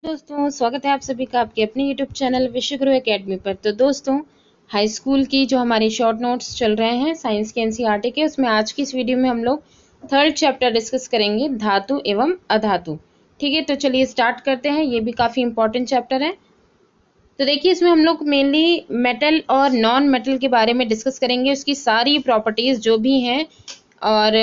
दोस्तों, स्वागत है आप सभी का आपके अपने यूट्यूब चैनल विश्व गुरु एकेडमी पर। तो दोस्तों, हाई स्कूल की जो हमारी शॉर्ट नोट्स चल रहे हैं साइंस के एनसीईआरटी के, उसमें आज की इस वीडियो में हम लोग थर्ड चैप्टर डिस्कस करेंगे, धातु एवं अधातु। ठीक है, तो चलिए स्टार्ट करते हैं। ये भी काफ़ी इंपॉर्टेंट चैप्टर है। तो देखिए, इसमें हम लोग मेनली मेटल और नॉन मेटल के बारे में डिस्कस करेंगे, उसकी सारी प्रॉपर्टीज़ जो भी हैं। और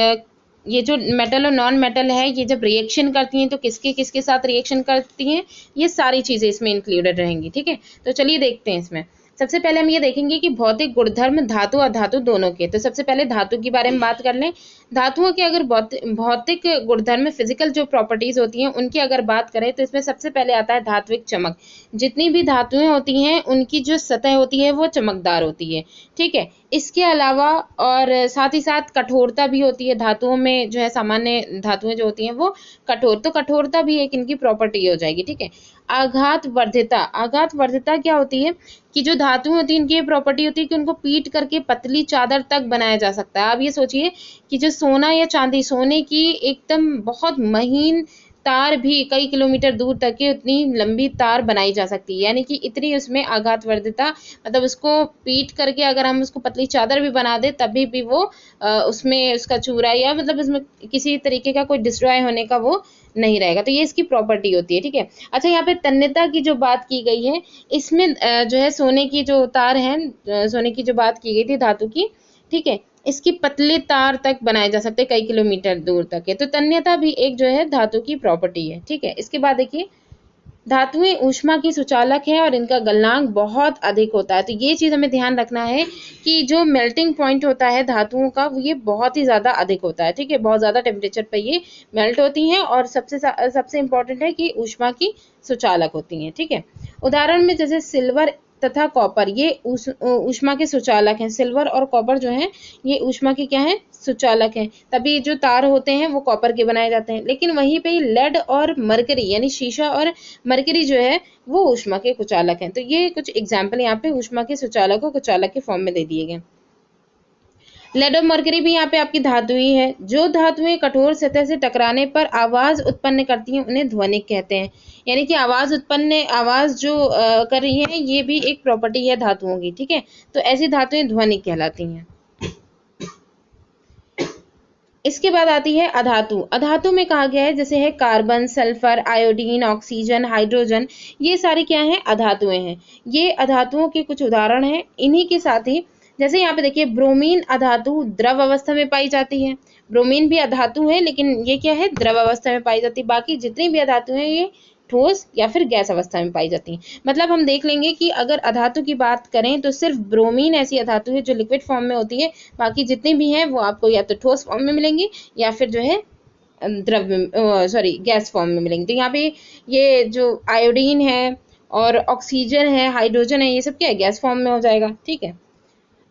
ये जो मेटल और नॉन मेटल है, ये जब रिएक्शन करती हैं तो किसके किसके साथ रिएक्शन करती हैं, ये सारी चीज़ें इसमें इंक्लूडेड रहेंगी। ठीक है, तो चलिए देखते हैं। इसमें सबसे पहले हम ये देखेंगे कि भौतिक गुणधर्म धातु अधातु दोनों के। तो सबसे पहले धातु के बारे में बात कर लें। धातुओं के अगर भौतिक गुणधर्म फिजिकल जो प्रॉपर्टीज होती हैं उनकी अगर बात करें तो इसमें सबसे पहले आता है धात्विक चमक। जितनी भी धातुएं होती हैं उनकी जो सतह होती है वो चमकदार होती है। ठीक है, इसके अलावा और साथ ही साथ कठोरता भी होती है। धातुओं में जो है सामान्य धातुएं जो होती हैं वो कठोर, तो कठोरता भी एक इनकी प्रॉपर्टी हो जाएगी। ठीक है, आघात वर्धिता। आघात वर्धिता क्या होती है कि जो धातुएं होती हैं इनकी ये प्रॉपर्टी होती है कि उनको पीट करके पतली चादर तक बनाया जा सकता है। आप ये सोचिए कि जो सोना या चांदी, सोने की एकदम बहुत महीन तार भी कई किलोमीटर दूर तक की उतनी लंबी तार बनाई जा सकती है, यानी कि इतनी उसमें आघात वर्धिता, मतलब उसको पीट करके अगर हम उसको पतली चादर भी बना दे तभी भी वो उसमें उसका चूरा या मतलब उसमें किसी तरीके का कोई डिस्ट्रॉय होने का वो नहीं रहेगा। तो ये इसकी प्रॉपर्टी होती है। ठीक है, अच्छा, यहाँ पे तन्यता की जो बात की गई है, इसमें जो है सोने की जो तार है, सोने की जो बात की गई थी धातु की, ठीक है, इसकी पतले तार तक बनाए जा सकते हैं, कई किलोमीटर दूर तक है। तो तन्यता भी एक जो है धातु की प्रॉपर्टी है। ठीक है, इसके बाद देखिए, धातुएं ऊष्मा की सुचालक है और इनका गलनांक बहुत अधिक होता है। तो ये चीज़ हमें ध्यान रखना है कि जो मेल्टिंग पॉइंट होता है धातुओं का वो ये बहुत ही ज़्यादा अधिक होता है। ठीक है, बहुत ज़्यादा टेम्परेचर पर ये मेल्ट होती हैं और सबसे इम्पोर्टेंट है कि ऊष्मा की सुचालक होती हैं। ठीक है, उदाहरण में जैसे सिल्वर तथा कॉपर, ये ऊष्मा के सुचालक हैं। सिल्वर और कॉपर जो हैं ये ऊष्मा के क्या हैं, सुचालक हैं। तभी जो तार होते हैं वो कॉपर के बनाए जाते हैं। लेकिन वहीं पे लेड और मरकरी यानी शीशा और मरकरी जो है वो ऊष्मा के कुचालक हैं। तो ये कुछ एग्जाम्पल यहाँ पे ऊष्मा के सुचालक और कुचालक के फॉर्म में दे दिए गए। लेड और मरकरी भी यहाँ पे आपकी धातु ही है। जो धातुएं कठोर सतह से टकराने पर आवाज उत्पन्न करती हैं उन्हें ध्वनिक कहते हैं। यानी कि आवाज जो कर रही है ये भी एक प्रॉपर्टी है धातुओं की। ठीक है, तो ऐसी धातुएं ध्वनिक कहलाती हैं। इसके बाद आती है अधातु। अधातु में कहा गया है जैसे है carbon, sulphur, iodine, oxygen, hydrogen, ये सारी क्या हैं, अधातुएं हैं। ये अधातुओं के कुछ उदाहरण हैं। इन्हीं के साथ ही जैसे यहाँ पे देखिए, ब्रोमीन अधातु द्रव अवस्था में पाई जाती है। ब्रोमीन भी अधातु है लेकिन ये क्या है, द्रव अवस्था में पाई जाती है। बाकी जितनी भी अधातु हैं ये ठोस या फिर गैस अवस्था में पाई जाती हैं। मतलब हम देख लेंगे कि अगर अधातु की बात करें तो सिर्फ ब्रोमीन ऐसी अधातु है जो लिक्विड फॉर्म में होती है। बाकी जितनी भी हैं वो आपको या तो ठोस फॉर्म में मिलेंगी या फिर जो है गैस फॉर्म में मिलेंगी। तो यहाँ पे ये जो आयोडीन है और ऑक्सीजन है, हाइड्रोजन है, ये सब क्या है, गैस फॉर्म में हो जाएगा। ठीक है,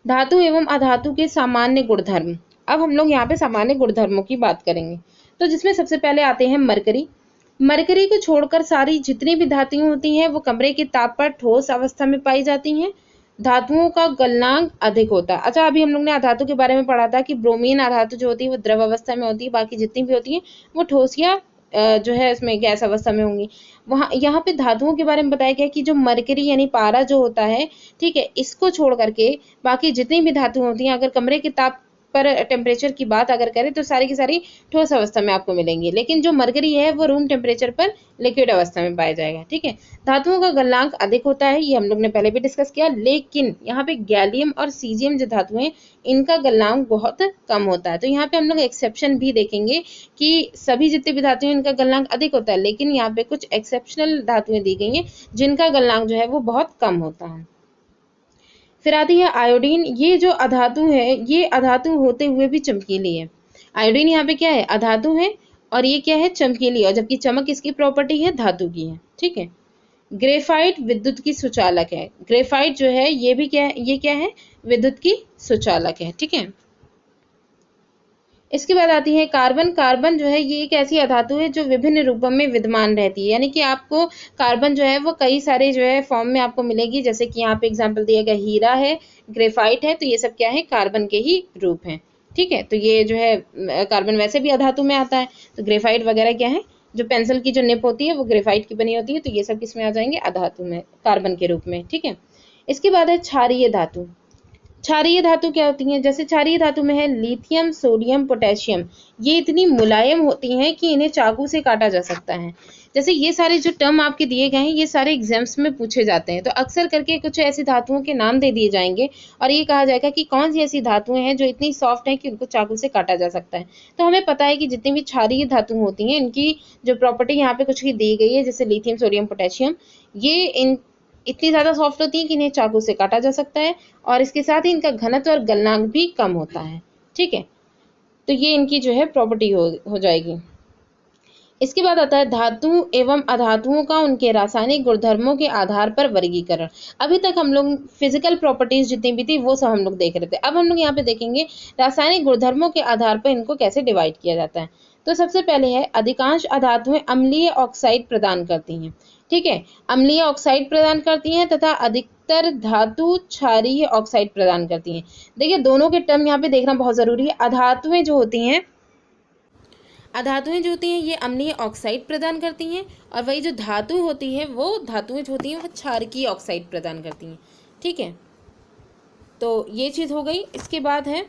धातु एवं अधातु के सामान्य गुणधर्म। अब हम लोग यहाँ पे सामान्य गुणधर्मों की बात करेंगे। तो जिसमें सबसे पहले आते हैं मरकरी। मरकरी को छोड़कर सारी जितनी भी धातुएं होती हैं वो कमरे के ताप पर ठोस अवस्था में पाई जाती हैं। धातुओं का गलनांक अधिक होता है। अच्छा, अभी हम लोग ने अधातु के बारे में पढ़ा था कि ब्रोमीन अधातु जो होती है वो द्रव अवस्था में होती है, बाकी जितनी भी होती हैं वो ठोस या जो है इसमें गैस अवस्था में होंगी। वहाँ यहाँ पे धातुओं के बारे में बताया गया कि जो मरकरी यानी पारा जो होता है, ठीक है, इसको छोड़ करके बाकी जितनी भी धातुएं होती हैं अगर कमरे के ताप पर टेम्परेचर की बात अगर करें तो सारी की सारी ठोस अवस्था में आपको मिलेंगी। लेकिन जो मरकरी है वो रूम टेम्परेचर पर लिक्विड अवस्था में पाया जाएगा। ठीक है, धातुओं का गलनांक अधिक होता है, ये हम लोग ने पहले भी डिस्कस किया। लेकिन यहाँ पे गैलियम और सीजियम जो धातुएं इनका गलनांक बहुत कम होता है। तो यहाँ पे हम लोग एक्सेप्शन भी देखेंगे कि सभी जितनी भी धातुएं इनका गलनांक अधिक होता है, लेकिन यहाँ पे कुछ एक्सेप्शनल धातुएं दी गई हैं जिनका गलनांक जो है वो बहुत कम होता है। फिर आती है आयोडीन। ये जो अधातु है ये अधातु होते हुए भी चमकीली है। आयोडीन यहाँ पे क्या है, अधातु है और ये क्या है, चमकीली, और जबकि चमक इसकी प्रॉपर्टी है धातु की है। ठीक है, ग्रेफाइट विद्युत की सुचालक है। ग्रेफाइट जो है ये भी क्या है, ये क्या है, विद्युत की सुचालक है। ठीक है, इसके बाद आती है कार्बन। कार्बन जो है ये एक ऐसी अधातु है जो विभिन्न रूपों में विद्यमान रहती है। यानी कि आपको कार्बन जो है वो कई सारे जो है फॉर्म में आपको मिलेगी। जैसे कि यहाँ पे एग्जांपल दिया गया, हीरा है, ग्रेफाइट है, तो ये सब क्या है, कार्बन के ही रूप हैं। ठीक है, तो ये जो है कार्बन वैसे भी अधातु में आता है, तो ग्रेफाइट वगैरह क्या है, जो पेंसिल की जो निप होती है वो ग्रेफाइट की बनी होती है, तो ये सब किसमें आ जाएंगे, अधातु में, कार्बन के रूप में। ठीक है, इसके बाद है क्षारीय धातु। क्षारीय धातु क्या होती हैं, जैसे क्षारीय धातु में है लिथियम, सोडियम, पोटेशियम, ये इतनी मुलायम होती हैं कि इन्हें चाकू से काटा जा सकता है। जैसे ये सारे जो टर्म आपके दिए गए हैं ये सारे एग्जाम्स में पूछे जाते हैं, तो अक्सर करके कुछ ऐसी धातुओं के नाम दे दिए जाएंगे और ये कहा जाएगा कि कौन सी ऐसी धातुएं हैं जो इतनी सॉफ्ट हैं कि उनको चाकू से काटा जा सकता है। तो हमें पता है कि जितनी भी क्षारीय धातु होती हैं इनकी जो प्रॉपर्टी यहाँ पे कुछ की दी गई है, जैसे लिथियम, सोडियम, पोटेशियम, ये इतनी ज़्यादा सॉफ्ट होती है कि इन्हें चाकू से काटा जा सकता है और इसके साथ ही इनका घनत्व और गलनांक भी कम होता है। ठीक है, तो ये इनकी जो है प्रॉपर्टी हो जाएगी। इसके बाद आता है धातु एवं अधातुओं का उनके रासायनिक गुणधर्मों के आधार पर वर्गीकरण। अभी तक हम लोग फिजिकल प्रॉपर्टीज जितनी भी थी वो सब हम लोग देख रहे थे, अब हम लोग यहाँ पे देखेंगे रासायनिक गुणधर्मों के आधार पर इनको कैसे डिवाइड किया जाता है। तो सबसे पहले है अधिकांश अधातुएं अम्लीय ऑक्साइड प्रदान करती हैं। ठीक है, अम्लीय ऑक्साइड प्रदान करती हैं तथा अधिकतर धातु क्षारीय ऑक्साइड प्रदान करती हैं। देखिए दोनों के टर्म यहाँ पे देखना बहुत जरूरी है। अधातुएं जो होती हैं ये अम्लीय ऑक्साइड प्रदान करती हैं और वही जो धातु होती है वो धातुएं जो होती हैं वो क्षारकीय ऑक्साइड प्रदान करती हैं। ठीक है, तो ये चीज़ हो गई। इसके बाद है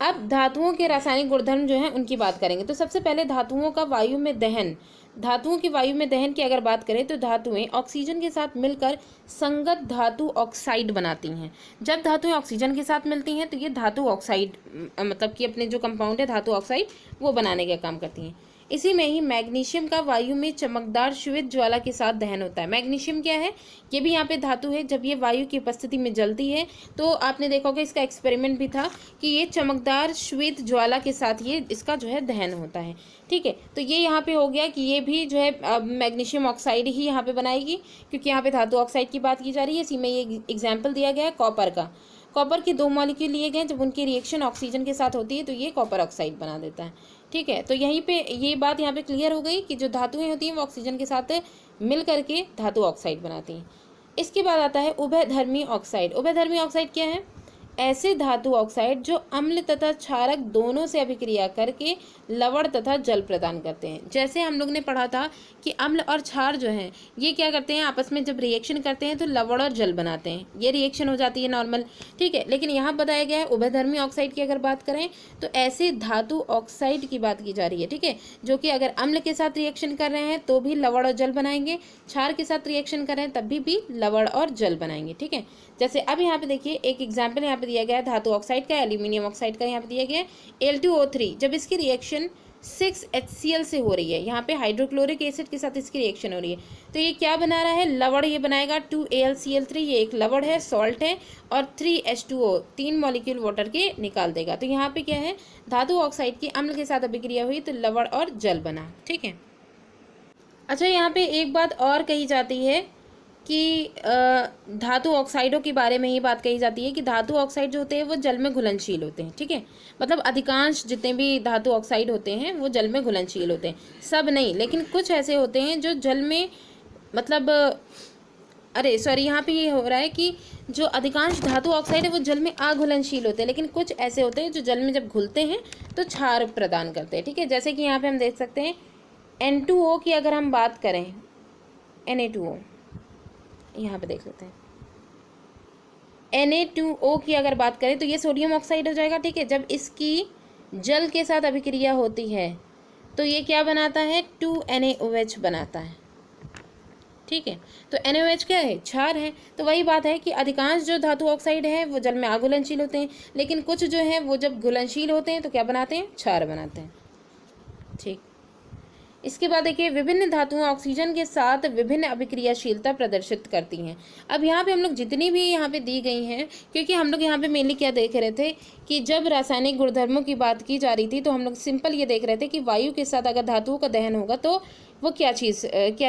अब धातुओं के रासायनिक गुणधर्म जो हैं उनकी बात करेंगे। तो सबसे पहले धातुओं का वायु में दहन। धातुओं की वायु में दहन की अगर बात करें तो धातुएं ऑक्सीजन के साथ मिलकर संगत धातु ऑक्साइड बनाती हैं। जब धातुएं ऑक्सीजन के साथ मिलती हैं तो ये धातु ऑक्साइड मतलब कि अपने जो कंपाउंड है धातु ऑक्साइड वो बनाने का काम करती हैं। इसी में ही मैग्नीशियम का वायु में चमकदार श्वेत ज्वाला के साथ दहन होता है। मैग्नीशियम क्या है, ये भी यहाँ पे धातु है। जब ये वायु की उपस्थिति में जलती है तो आपने देखा होगा इसका एक्सपेरिमेंट भी था कि ये चमकदार श्वेत ज्वाला के साथ ये इसका जो है दहन होता है। ठीक है, तो ये यहाँ पे हो गया कि ये भी जो है मैग्नीशियम ऑक्साइड ही यहाँ पे बनाएगी, क्योंकि यहाँ पे धातु ऑक्साइड की बात की जा रही है। इसी में ये एग्जाम्पल दिया गया है कॉपर का। कॉपर के 2 मॉलिक्यूल लिए गए, जब उनकी रिएक्शन ऑक्सीजन के साथ होती है तो ये कॉपर ऑक्साइड बना देता है। ठीक है, तो यहीं पे ये बात यहाँ पे क्लियर हो गई कि जो धातुएं होती हैं वो ऑक्सीजन के साथ मिल करके धातु ऑक्साइड बनाती हैं। इसके बाद आता है उभयधर्मी ऑक्साइड। उभयधर्मी ऑक्साइड क्या है, ऐसे धातु ऑक्साइड जो अम्ल तथा क्षारक दोनों से अभिक्रिया करके लवण तथा जल प्रदान करते हैं। जैसे हम लोग ने पढ़ा था कि अम्ल और क्षार जो हैं ये क्या करते हैं, आपस में जब रिएक्शन करते हैं तो लवण और जल बनाते हैं, ये रिएक्शन हो जाती है नॉर्मल। ठीक है, लेकिन यहाँ बताया गया है उभयधर्मी ऑक्साइड की अगर बात करें तो ऐसे धातु ऑक्साइड की बात की जा रही है। ठीक है, जो कि अगर अम्ल के साथ रिएक्शन कर रहे हैं तो भी लवण और जल बनाएंगे, क्षार के साथ रिएक्शन कर रहे हैं तब भी लवण और जल बनाएंगे। ठीक है, जैसे अब यहाँ पे देखिए एक एग्जाम्पल यहाँ पे दिया गया है धातु ऑक्साइड का, एल्यूमिनियम ऑक्साइड का यहाँ पे दिया गया है Al2O3। जब इसकी रिएक्शन 6HCl से हो रही है, यहाँ पे हाइड्रोक्लोरिक एसिड के साथ इसकी रिएक्शन हो रही है, तो ये क्या बना रहा है, लवण ये बनाएगा 2AlCl3। ये एक लवण है, सॉल्ट है, और 3H2O 3 मॉलिक्यूल वाटर के निकाल देगा। तो यहाँ पे क्या है, धातु ऑक्साइड की अम्ल के साथ अभिक्रिया हुई तो लवण और जल बना। ठीक है, अच्छा यहाँ पे एक बात और कही जाती है कि धातु ऑक्साइडों के बारे में ही बात कही जाती है कि धातु ऑक्साइड जो होते हैं वो जल में घुलनशील होते हैं। ठीक है, मतलब अधिकांश जितने भी धातु ऑक्साइड होते हैं वो जल में घुलनशील होते हैं, सब नहीं, लेकिन कुछ ऐसे होते हैं जो जल में मतलब यहाँ पे ये हो रहा है कि जो अधिकांश धातु ऑक्साइड है वो जल में अघुलनशील होते हैं, लेकिन कुछ ऐसे होते हैं जो जल में जब घुलते हैं तो क्षार प्रदान करते हैं। ठीक है, जैसे कि यहाँ पे हम देख सकते हैं N2O की अगर हम बात करें, Na2O यहाँ पे देख लेते हैं, Na2O की अगर बात करें तो ये सोडियम ऑक्साइड हो जाएगा। ठीक है, जब इसकी जल के साथ अभिक्रिया होती है तो ये क्या बनाता है, 2NaOH बनाता है। ठीक है, तो NaOH क्या है, क्षार है। तो वही बात है कि अधिकांश जो धातु ऑक्साइड है वो जल में अघुलनशील होते हैं, लेकिन कुछ जो है वो जब घुलनशील होते हैं तो क्या बनाते हैं, क्षार बनाते हैं। ठीक, इसके बाद देखिए विभिन्न धातुएं ऑक्सीजन के साथ विभिन्न अभिक्रियाशीलता प्रदर्शित करती हैं। अब यहाँ पे हम लोग जितनी भी यहाँ पे दी गई हैं, क्योंकि हम लोग यहाँ पे मेनली क्या देख रहे थे कि जब रासायनिक गुणधर्मों की बात की जा रही थी तो हम लोग सिंपल ये देख रहे थे कि वायु के साथ अगर धातुओं का दहन होगा तो वो क्या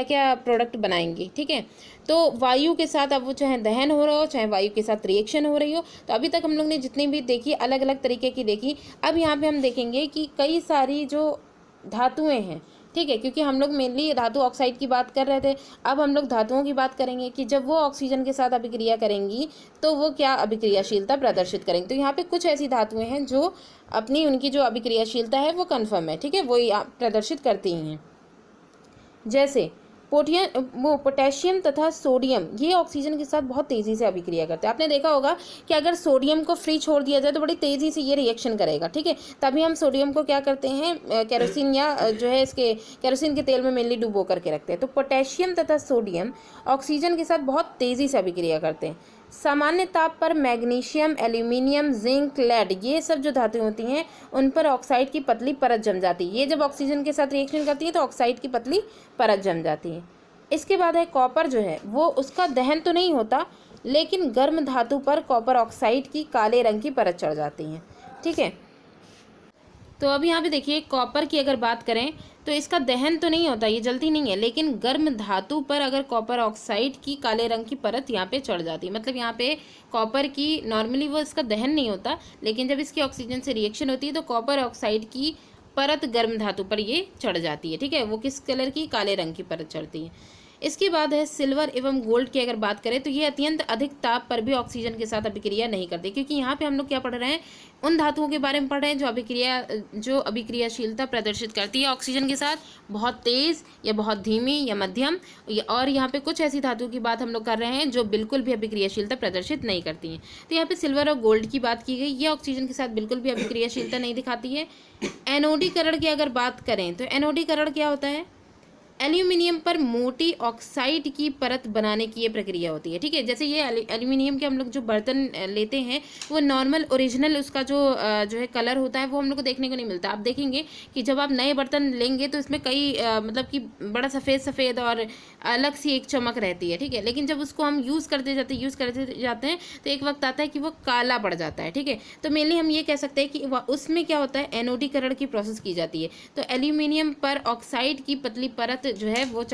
क्या प्रोडक्ट बनाएंगी। ठीक है, तो वायु के साथ अब वो चाहे दहन हो रहा हो चाहे वायु के साथ रिएक्शन हो रही हो, तो अभी तक हम लोग ने जितनी भी देखी अलग अलग तरीके की देखी। अब यहाँ पे हम देखेंगे कि कई सारी जो धातुएं हैं, ठीक है, क्योंकि हम लोग मेनली धातु ऑक्साइड की बात कर रहे थे, अब हम लोग धातुओं की बात करेंगे कि जब वो ऑक्सीजन के साथ अभिक्रिया करेंगी तो वो क्या अभिक्रियाशीलता प्रदर्शित करेंगी। तो यहाँ पे कुछ ऐसी धातुएं हैं जो अपनी उनकी जो अभिक्रियाशीलता है वो कन्फर्म है। ठीक है, वो प्रदर्शित करती ही हैं। जैसे पोटेशियम तथा सोडियम ये ऑक्सीजन के साथ बहुत तेज़ी से अभिक्रिया करते हैं। आपने देखा होगा कि अगर सोडियम को फ्री छोड़ दिया जाए तो बड़ी तेज़ी से ये रिएक्शन करेगा, ठीक है। तभी हम सोडियम को क्या करते हैं, केरोसिन या जो है इसके केरोसिन के तेल में मेनली डुबो करके रखते हैं। तो पोटेशियम तथा सोडियम ऑक्सीजन के साथ बहुत तेज़ी से अभिक्रिया करते हैं। सामान्य ताप पर मैग्नीशियम, एल्यूमिनियम, जिंक, लेड ये सब जो धातुएं होती हैं उन पर ऑक्साइड की पतली परत जम जाती है। ये जब ऑक्सीजन के साथ रिएक्शन करती है तो ऑक्साइड की पतली परत जम जाती है। इसके बाद है कॉपर, जो है वो उसका दहन तो नहीं होता लेकिन गर्म धातु पर कॉपर ऑक्साइड की काले रंग की परत चढ़ जाती है, ठीक है। तो अब यहाँ पे देखिए कॉपर की अगर बात करें तो इसका दहन तो नहीं होता, ये जलती नहीं है, लेकिन गर्म धातु पर अगर कॉपर ऑक्साइड की काले रंग की परत यहाँ पे चढ़ जाती है। मतलब यहाँ पे कॉपर की नॉर्मली वो इसका दहन नहीं होता, लेकिन जब इसकी ऑक्सीजन से रिएक्शन होती है तो कॉपर ऑक्साइड की परत गर्म धातु पर ये चढ़ जाती है, ठीक है। वो किस कलर की, काले रंग की परत चढ़ती है। इसके बाद है सिल्वर एवं गोल्ड की अगर बात करें तो ये अत्यंत अधिक ताप पर भी ऑक्सीजन के साथ अभिक्रिया नहीं करती, क्योंकि यहाँ पे हम लोग क्या पढ़ रहे हैं, उन धातुओं के बारे में पढ़ रहे हैं जो अभिक्रियाशीलता प्रदर्शित करती है ऑक्सीजन के साथ, बहुत तेज़ या बहुत धीमी या मध्यम। और यहाँ पे कुछ ऐसी धातुओं की बात हम लोग कर रहे हैं जो बिल्कुल भी अभिक्रियाशीलता प्रदर्शित नहीं करती हैं। तो यहाँ पे सिल्वर और गोल्ड की बात की गई, ये ऑक्सीजन के साथ बिल्कुल भी अभिक्रियाशीलता नहीं दिखाती है। एनोडीकरण की अगर बात करें तो एनोडीकरण क्या होता है, एल्यूमिनियम पर मोटी ऑक्साइड की परत बनाने की ये प्रक्रिया होती है, ठीक है। जैसे ये एल्यूमिनियम के हम लोग जो बर्तन लेते हैं वो नॉर्मल ओरिजिनल उसका जो है कलर होता है वो हम लोग को देखने को नहीं मिलता। आप देखेंगे कि जब आप नए बर्तन लेंगे तो इसमें कई मतलब कि बड़ा सफ़ेद सफ़ेद और अलग सी एक चमक रहती है, ठीक है। लेकिन जब उसको हम यूज़ करते जाते हैं तो एक वक्त आता है कि वो काला पड़ जाता है, ठीक है। तो मेनली हम ये कह सकते हैं कि उसमें क्या होता है, एनोडीकरण की प्रोसेस की जाती है। तो एल्यूमिनियम पर ऑक्साइड की पतली परत जो है वो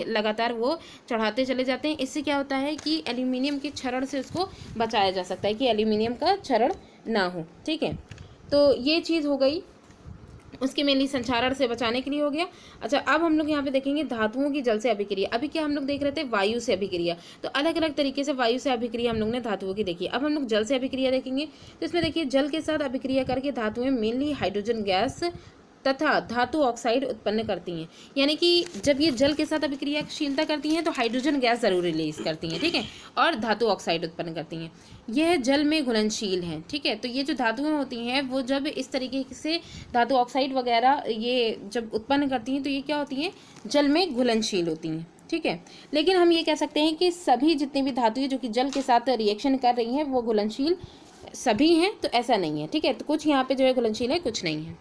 लगातार वो चढ़ाते चले जाते हैं। इससे क्या होता है कि एल्यूमिनियम के क्षरण से उसको बचाया जा सकता है कि एल्यूमिनियम का क्षरण ना हो, ठीक है। तो ये चीज़ हो गई, उसके मेनली संक्षारण से बचाने के लिए हो गया। अच्छा, अब हम लोग यहाँ पे देखेंगे धातुओं की जल से अभिक्रिया। अभी क्या हम लोग देख रहे थे, वायु से अभिक्रिया। तो अलग अलग तरीके से वायु से अभिक्रिया हम लोग ने धातुओं की देखी। अब हम लोग जल से अभिक्रिया देखेंगे। तो इसमें देखिए जल के साथ अभिक्रिया करके धातुएं मेनली हाइड्रोजन गैस तथा धातु ऑक्साइड उत्पन्न करती हैं। यानी कि जब ये जल के साथ अभिक्रियाशीलता करती हैं तो हाइड्रोजन गैस जरूर रिलीज करती हैं, ठीक है, और धातु ऑक्साइड उत्पन्न करती हैं। यह जल में घुलनशील हैं, ठीक है। तो ये जो धातुएं होती हैं वो जब इस तरीके से धातु ऑक्साइड वगैरह ये जब उत्पन्न करती हैं तो ये क्या होती हैं, जल में घुलनशील होती हैं, ठीक है। लेकिन हम ये कह सकते हैं कि सभी जितनी भी धातुएं जो कि जल के साथ रिएक्शन कर रही हैं वो घुलनशील सभी हैं, तो ऐसा नहीं है, ठीक है। तो कुछ यहाँ पे जो है घुलनशील है, कुछ नहीं है।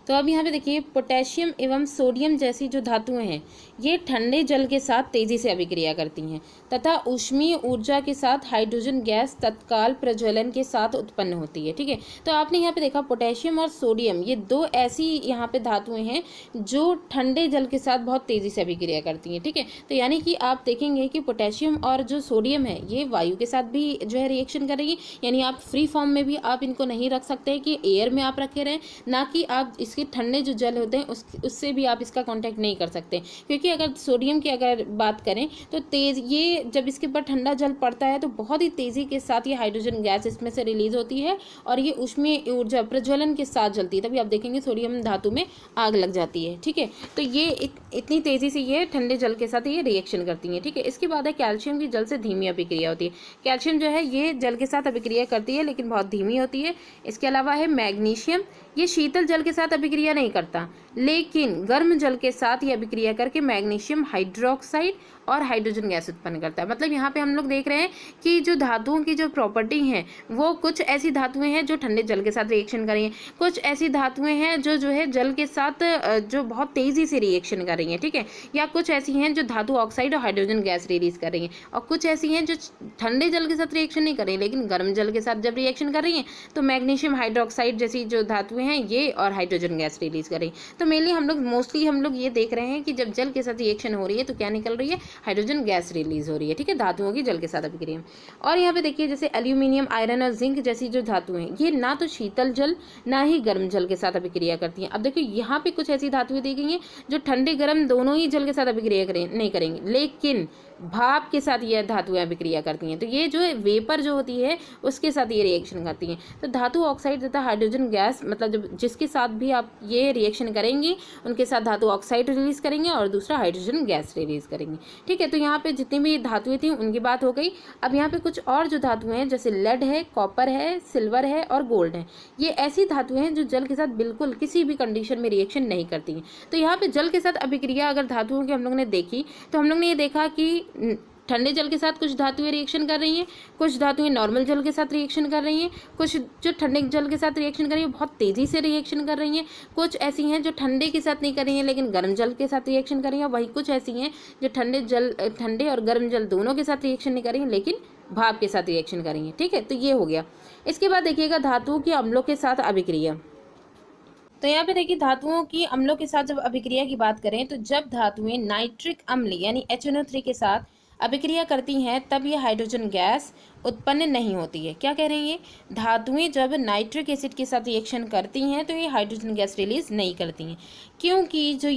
तो अब यहाँ पे देखिए पोटेशियम एवं सोडियम जैसी जो धातुएं हैं ये ठंडे जल के साथ तेज़ी से अभिक्रिया करती हैं तथा ऊष्मीय ऊर्जा के साथ हाइड्रोजन गैस तत्काल प्रज्वलन के साथ उत्पन्न होती है, ठीक है। तो आपने यहाँ पे देखा पोटेशियम और सोडियम ये दो ऐसी यहाँ पे धातुएं हैं जो ठंडे जल के साथ बहुत तेज़ी से अभिक्रिया करती हैं, ठीक है। तो यानी कि आप देखेंगे कि पोटेशियम और जो सोडियम है ये वायु के साथ भी जो है रिएक्शन कर रही है। यानी आप फ्री फॉर्म में भी आप इनको नहीं रख सकते कि एयर में आप रखे रहें, ना कि आप इसके ठंडे जो जल होते हैं उससे भी आप इसका कांटेक्ट नहीं कर सकते। क्योंकि अगर सोडियम की अगर बात करें तो तेज़ ये जब इसके ऊपर ठंडा जल पड़ता है तो बहुत ही तेज़ी के साथ ये हाइड्रोजन गैस इसमें से रिलीज होती है और ये ऊष्मीय ऊर्जा प्रज्वलन के साथ जलती है। तभी आप देखेंगे सोडियम धातु में आग लग जाती है, ठीक है। तो ये इतनी तेज़ी से ये ठंडे जल के साथ ये रिएक्शन करती है, ठीक है। इसके बाद है कैल्शियम की जल से धीमी अभिक्रिया होती है। कैल्शियम जो है ये जल के साथ अभिक्रिया करती है लेकिन बहुत धीमी होती है। इसके अलावा है मैग्नीशियम, ये शीतल जल के साथ अभिक्रिया नहीं करता लेकिन गर्म जल के साथ ये अभिक्रिया करके मैग्नीशियम हाइड्रोक्साइड और हाइड्रोजन गैस उत्पन्न करता है। मतलब यहाँ पे हम लोग देख रहे हैं कि जो धातुओं की जो प्रॉपर्टी हैं वो कुछ ऐसी धातुएं हैं जो ठंडे जल के साथ रिएक्शन कर रही हैं, कुछ ऐसी धातुएं हैं जो है जल के साथ जो बहुत तेज़ी से रिएक्शन कर रही हैं, ठीक है, या कुछ ऐसी हैं जो धातु ऑक्साइड और हाइड्रोजन गैस रिलीज कर रही हैं, और कुछ ऐसी हैं जो ठंडे जल के साथ रिएक्शन नहीं कर रही लेकिन गर्म जल के साथ जब रिएक्शन कर रही हैं तो मैग्नीशियम हाइड्रोक्साइड जैसी जो धातुएं हैं ये और हाइड्रोजन गैस रिलीज कर रही हैं। तो मेनली मोस्टली हम लोग ये देख रहे हैं कि जब जल के साथ रिएक्शन हो रही है तो क्या निकल रही है, हाइड्रोजन गैस रिलीज हो रही है, ठीक है, धातुओं की जल के साथ अभिक्रिया। और यहाँ पे देखिए जैसे एल्यूमिनियम, आयरन और जिंक जैसी जो धातुएं हैं ये ना तो शीतल जल ना ही गर्म जल के साथ अभिक्रिया करती हैं। अब देखिए यहाँ पे कुछ ऐसी धातुएं दी गई हैं जो ठंडे गर्म दोनों ही जल के साथ अभिक्रिया नहीं करेंगी लेकिन भाप के साथ ये धातुएं अभिक्रिया करती हैं। तो ये जो वेपर जो होती है उसके साथ ये रिएक्शन करती हैं। तो धातु ऑक्साइड तथा हाइड्रोजन गैस, मतलब जब जिसके साथ भी आप ये रिएक्शन करेंगी उनके साथ धातु ऑक्साइड रिलीज करेंगे और दूसरा हाइड्रोजन गैस रिलीज करेंगे। ठीक है, तो यहाँ पे जितनी भी धातुएं थी उनकी बात हो गई। अब यहाँ पे कुछ और जो धातुएं हैं जैसे लेड है, कॉपर है, सिल्वर है और गोल्ड है, ये ऐसी धातुएं हैं जो जल के साथ बिल्कुल किसी भी कंडीशन में रिएक्शन नहीं करती हैं। तो यहाँ पे जल के साथ अभिक्रिया अगर धातुओं की हम लोग ने देखी तो हम लोग ने ये देखा कि ठंडे जल के साथ कुछ धातुएं रिएक्शन कर रही हैं, कुछ धातुएं नॉर्मल जल के साथ रिएक्शन कर रही हैं, कुछ जो ठंडे जल के साथ रिएक्शन कर रही हैं बहुत तेज़ी से रिएक्शन कर रही हैं, कुछ ऐसी हैं जो ठंडे के साथ नहीं कर रही हैं लेकिन गर्म जल के साथ रिएक्शन कर रही हैं, वही कुछ ऐसी हैं जो ठंडे और गर्म जल दोनों के साथ रिएक्शन नहीं कर रही हैं लेकिन भाप के साथ रिएक्शन कर रही हैं। ठीक है, तो ये हो गया। इसके बाद देखिएगा धातुओं की अम्लों के साथ अभिक्रिया। तो यहाँ पे देखिए धातुओं की अम्लों के साथ जब अभिक्रिया की बात करें तो जब धातुएं नाइट्रिक अम्ल यानी HNO3 के साथ अभिक्रिया करती हैं तब ये हाइड्रोजन गैस उत्पन्न नहीं होती है। क्या कह रही हैं? धातुएं जब नाइट्रिक एसिड के साथ रिएक्शन करती हैं तो ये हाइड्रोजन गैस रिलीज नहीं करती हैं, क्योंकि जो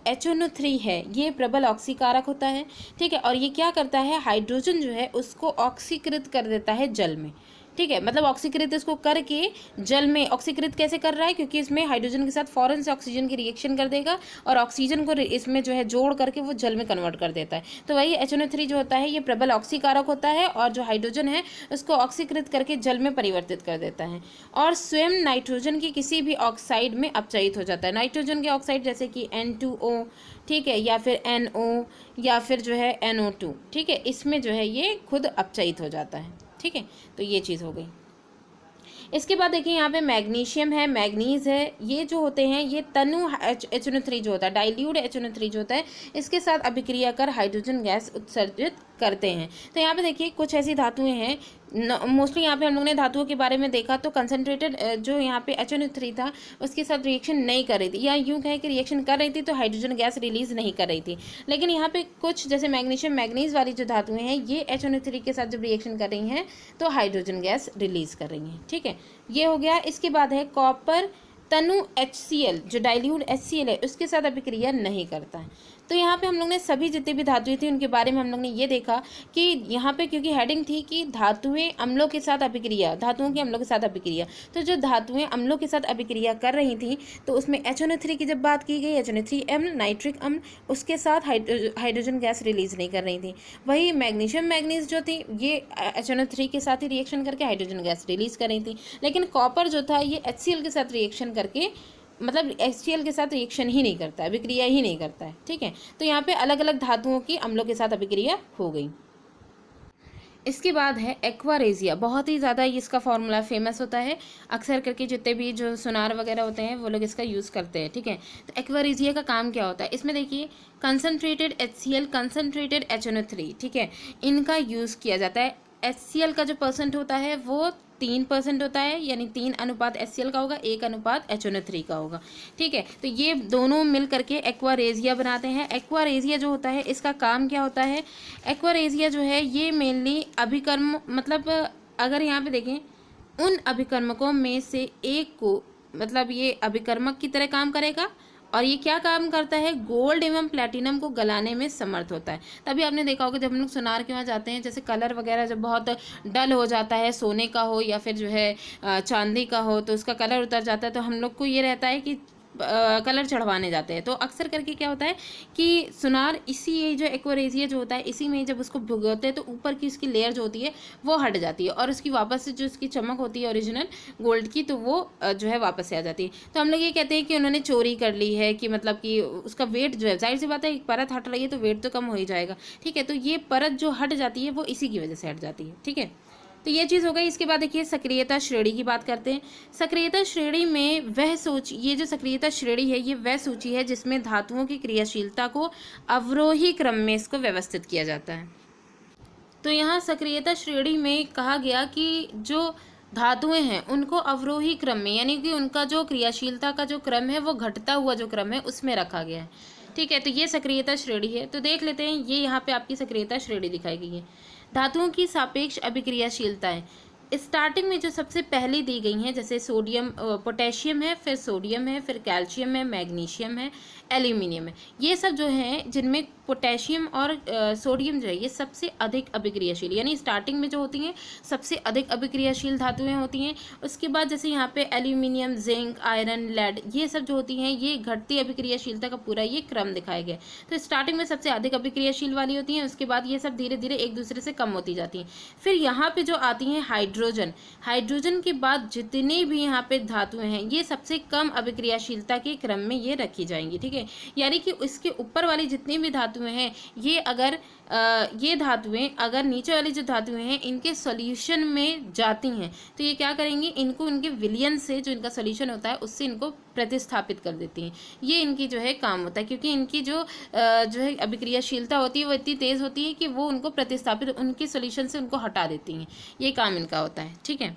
HNO3 है ये प्रबल ऑक्सीकारक होता है। ठीक है, और ये क्या करता है, हाइड्रोजन जो है उसको ऑक्सीकृत कर देता है जल में। ठीक है, मतलब ऑक्सीकृत इसको करके जल में ऑक्सीकृत कैसे कर रहा है, क्योंकि इसमें हाइड्रोजन के साथ फौरन से ऑक्सीजन की रिएक्शन कर देगा और ऑक्सीजन को इसमें जो है जोड़ करके वो जल में कन्वर्ट कर देता है। तो वही HNO3 जो होता है ये प्रबल ऑक्सीकारक होता है और जो हाइड्रोजन है उसको ऑक्सीकृत करके जल में परिवर्तित कर देता है और स्वयं नाइट्रोजन की किसी भी ऑक्साइड में अपचयित हो जाता है। नाइट्रोजन के ऑक्साइड जैसे कि N2O, ठीक है, या फिर NO या फिर जो है NO2, ठीक है, इसमें जो है ये खुद अपचयित हो जाता है। ठीक है, तो ये चीज़ हो गई। इसके बाद देखिए यहाँ पे मैग्नीशियम है, मैग्नीज है, ये जो होते हैं ये तनु HNO3 जो होता है, डाइल्यूट HNO3 जो होता है, इसके साथ अभिक्रिया कर हाइड्रोजन गैस उत्सर्जित करते हैं। तो यहाँ पे देखिए कुछ ऐसी धातुएं हैं, मोस्टली यहाँ पे हम लोग ने धातुओं के बारे में देखा तो कंसनट्रेटेड जो यहाँ पे HNO3 था उसके साथ रिएक्शन नहीं कर रही थी, या यूँ कहें कि रिएक्शन कर रही थी तो हाइड्रोजन गैस रिलीज नहीं कर रही थी। लेकिन यहाँ पे कुछ जैसे मैग्नीशियम, मैग्नीज वाली जो धातुएं हैं ये HNO3 के साथ जब रिएक्शन कर रही हैं तो हाइड्रोजन गैस रिलीज कर रही हैं। ठीक है, ये हो गया। इसके बाद है कॉपर तनु HCl जो डाइल्यूट HCl है उसके साथ अभिक्रिया नहीं करता है। तो यहाँ पे हम लोग ने सभी जितनी भी धातुएं थी उनके बारे में हम लोग ने ये देखा कि यहाँ पे क्योंकि हेडिंग थी कि धातुएं अम्लों के साथ अभिक्रिया, धातुओं की अम्लों के साथ अभिक्रिया, तो जो धातुएं अम्लों के साथ अभिक्रिया कर रही थी तो उसमें HNO3 की जब बात की गई, HNO3 अम्ल नाइट्रिक अम्ल उसके साथ हाइड्रोजन गैस रिलीज नहीं कर रही थी। वही मैग्नीशियम, मैग्नीज जो थी ये HNO3 के साथ ही रिएक्शन करके हाइड्रोजन गैस रिलीज कर रही थी। लेकिन कॉपर जो था ये HCl के साथ रिएक्शन करके, मतलब HCl के साथ रिएक्शन ही नहीं करता है, अभिक्रिया ही नहीं करता है। ठीक है, तो यहाँ पे अलग अलग धातुओं की अम्लों के साथ अभिक्रिया हो गई। इसके बाद है एक्वारेजिया, बहुत ही ज़्यादा इसका फॉर्मूला फेमस होता है, अक्सर करके जितने भी जो सुनार वगैरह होते हैं वो लोग इसका यूज़ करते हैं। ठीक है, तो एक्वारेजिया का काम क्या होता है, इसमें देखिए कंसनट्रेटेड HCl, कंसनट्रेटेड HNO3, ठीक है, इनका यूज़ किया जाता है। HCl का जो परसेंट होता है वो 3% होता है, यानी 3 अनुपात HCl का होगा, 1 अनुपात HNO3 का होगा। ठीक है, तो ये दोनों मिल करके एक्वारेजिया बनाते हैं। एक्वारेजिया जो होता है इसका काम क्या होता है, एक्वारेजिया जो है ये मेनली अभिकर्म, मतलब अगर यहाँ पे देखें उन अभिकर्मकों में से एक को, मतलब ये अभिकर्मक की तरह काम करेगा और ये क्या काम करता है, गोल्ड एवं प्लैटिनम को गलाने में समर्थ होता है। तभी आपने देखा होगा जब हम लोग सुनार के वहाँ जाते हैं, जैसे कलर वगैरह जब बहुत डल हो जाता है, सोने का हो या फिर जो है चांदी का हो, तो उसका कलर उतर जाता है, तो हम लोग को ये रहता है कि कलर चढ़वाने जाते हैं। तो अक्सर करके क्या होता है कि सुनार इसी ये जो एक्वारेजिया जो होता है इसी में जब उसको भिगोते हैं तो ऊपर की उसकी लेयर जो होती है वो हट जाती है और उसकी वापस से जो उसकी चमक होती है ओरिजिनल गोल्ड की, तो वो जो है वापस से आ जाती है। तो हम लोग ये कहते हैं कि उन्होंने चोरी कर ली है, कि मतलब कि उसका वेट जो है, जाहिर सी बात है एक परत हट रही है तो वेट तो कम हो ही जाएगा। ठीक है, तो ये परत जो हट जाती है वो इसी की वजह से हट जाती है। ठीक है, तो ये चीज़ हो गई। इसके बाद देखिए सक्रियता श्रेणी की बात करते हैं। सक्रियता श्रेणी में वह सूची, ये जो सक्रियता श्रेणी है ये वह सूची है जिसमें धातुओं की क्रियाशीलता को अवरोही क्रम में इसको व्यवस्थित किया जाता है। तो यहाँ सक्रियता श्रेणी में कहा गया कि जो धातुएं हैं उनको अवरोही क्रम में, यानी कि उनका जो क्रियाशीलता का जो क्रम है वो घटता हुआ जो क्रम है उसमें रखा गया है। ठीक है, तो ये सक्रियता श्रेणी है। तो देख लेते हैं, ये यहाँ पे आपकी सक्रियता श्रेणी दिखाई गई है। धातुओं की सापेक्ष अभिक्रियाशीलता है, स्टार्टिंग में जो सबसे पहली दी गई हैं, जैसे सोडियम, पोटेशियम है, फिर सोडियम है, फिर कैल्शियम है, मैग्नीशियम है, एल्यूमिनियम है, ये सब जो हैं जिनमें पोटेशियम और सोडियम जो है ये सबसे अधिक अभिक्रियाशील, यानी स्टार्टिंग में जो होती हैं सबसे अधिक अभिक्रियाशील धातुएं होती हैं। उसके बाद जैसे यहाँ पे एल्यूमिनियम, जिंक, आयरन, लेड, ये सब जो होती हैं ये घटती अभिक्रियाशीलता का पूरा ये क्रम दिखाया गया। तो स्टार्टिंग में सबसे अधिक अभिक्रियाशील वाली होती हैं, उसके बाद ये सब धीरे धीरे एक दूसरे से कम होती जाती हैं। फिर यहाँ पे जो आती हैं हाइड्रोजन, हाइड्रोजन के बाद जितने भी यहाँ पे धातुएं हैं ये सबसे कम अभिक्रियाशीलता के क्रम में ये रखी जाएंगी, ठीक है। यानी कि इसके ऊपर वाली जितनी भी धातुएं हैं ये अगर ये धातुएं अगर नीचे वाली जो धातुएं हैं इनके सॉल्यूशन में जाती हैं तो ये क्या करेंगी, इनको इनके विलयन से जो इनका सॉल्यूशन होता है उससे इनको प्रतिस्थापित कर देती हैं। ये इनकी जो है काम होता है, क्योंकि इनकी जो है अभिक्रियाशीलता होती है वो इतनी तेज़ होती है कि वो उनको प्रतिस्थापित, उनके सॉल्यूशन से उनको हटा देती हैं। ये काम इनका होता है, ठीक है।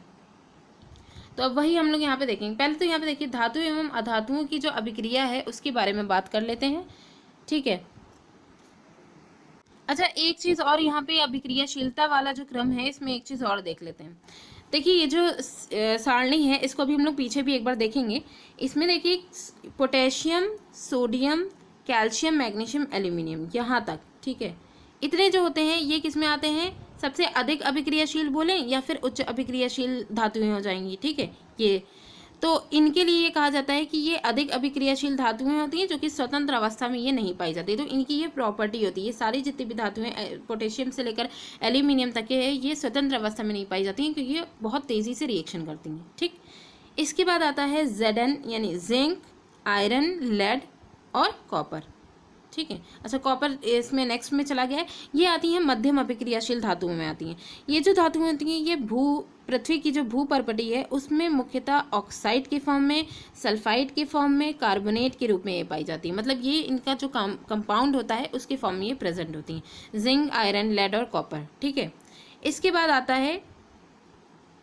तो अब वही हम लोग यहाँ पे देखेंगे। पहले तो यहाँ पे देखिए धातु एवं अधातुओं की जो अभिक्रिया है उसके बारे में बात कर लेते हैं, ठीक है। अच्छा, एक चीज़ और यहाँ पे अभिक्रियाशीलता वाला जो क्रम है इसमें एक चीज़ और देख लेते हैं। देखिए ये जो सारणी है इसको अभी हम लोग पीछे भी एक बार देखेंगे। इसमें देखिए potassium, sodium, calcium, magnesium, aluminium, यहाँ तक, ठीक है। इतने जो होते हैं ये किस में आते हैं, सबसे अधिक अभिक्रियाशील बोलें या फिर उच्च अभिक्रियाशील धातुएं हो जाएंगी, ठीक है। ये तो इनके लिए ये कहा जाता है कि ये अधिक अभिक्रियाशील धातुएं होती हैं जो कि स्वतंत्र अवस्था में ये नहीं पाई जाती। तो इनकी ये प्रॉपर्टी होती है, ये सारी जितनी भी धातुएं पोटेशियम से लेकर एल्यूमिनियम तक के है ये स्वतंत्र अवस्था में नहीं पाई जाती हैं क्योंकि ये बहुत तेज़ी से रिएक्शन करती हैं, ठीक। इसके बाद आता है Zn यानी जिंक, आयरन, लेड और कॉपर, ठीक है। अच्छा, कॉपर इसमें नेक्स्ट में चला गया है। ये आती हैं मध्यम अभिक्रियाशील धातुओं में आती हैं। ये जो धातुएं होती हैं ये पृथ्वी की जो भूपर्पटी है उसमें मुख्यतः ऑक्साइड के फॉर्म में, सल्फाइड के फॉर्म में, कार्बोनेट के रूप में ये पाई जाती है। मतलब ये इनका जो कंपाउंड होता है उसके फॉर्म में ये प्रेजेंट होती हैं, जिंक, आयरन, लेड और कॉपर, ठीक है। इसके बाद आता है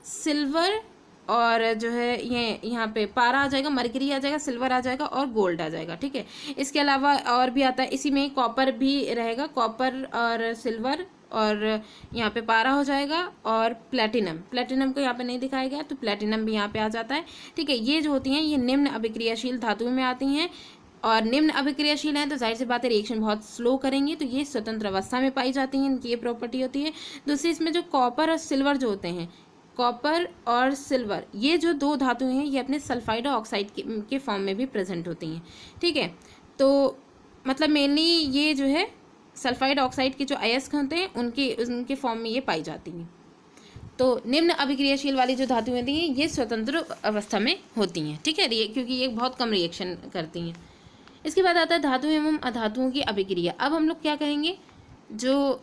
सिल्वर और जो है ये यहाँ पे पारा आ जाएगा, मरकरी आ जाएगा, सिल्वर आ जाएगा और गोल्ड आ जाएगा, ठीक है। इसके अलावा और भी आता है, इसी में कॉपर भी रहेगा, कॉपर और सिल्वर और यहाँ पे पारा हो जाएगा और प्लेटिनम को यहाँ पे नहीं दिखाया गया तो प्लेटिनम भी यहाँ पे आ जाता है, ठीक है। ये जो होती हैं ये निम्न अभिक्रियाशील धातुओं में आती हैं और निम्न अभिक्रियाशील हैं तो जाहिर सी बात है रिएक्शन बहुत स्लो करेंगी, तो ये स्वतंत्र अवस्था में पाई जाती हैं, इनकी ये प्रॉपर्टी होती है। दूसरी इसमें जो कॉपर और सिल्वर जो होते हैं, कॉपर और सिल्वर ये जो दो धातुएं हैं ये अपने सल्फाइड और ऑक्साइड के फॉर्म में भी प्रेजेंट होती हैं, ठीक है। तो मतलब मेनली ये जो है सल्फाइड ऑक्साइड के जो अयस्क होते हैं उनके फॉर्म में ये पाई जाती हैं। तो निम्न अभिक्रियाशील वाली जो धातुएं होती हैं ये स्वतंत्र अवस्था में होती हैं, ठीक है, क्योंकि ये बहुत कम रिएक्शन करती हैं। इसके बाद आता है धातु एवं अधातुओं की अभिक्रिया। अब हम लोग क्या कहेंगे, जो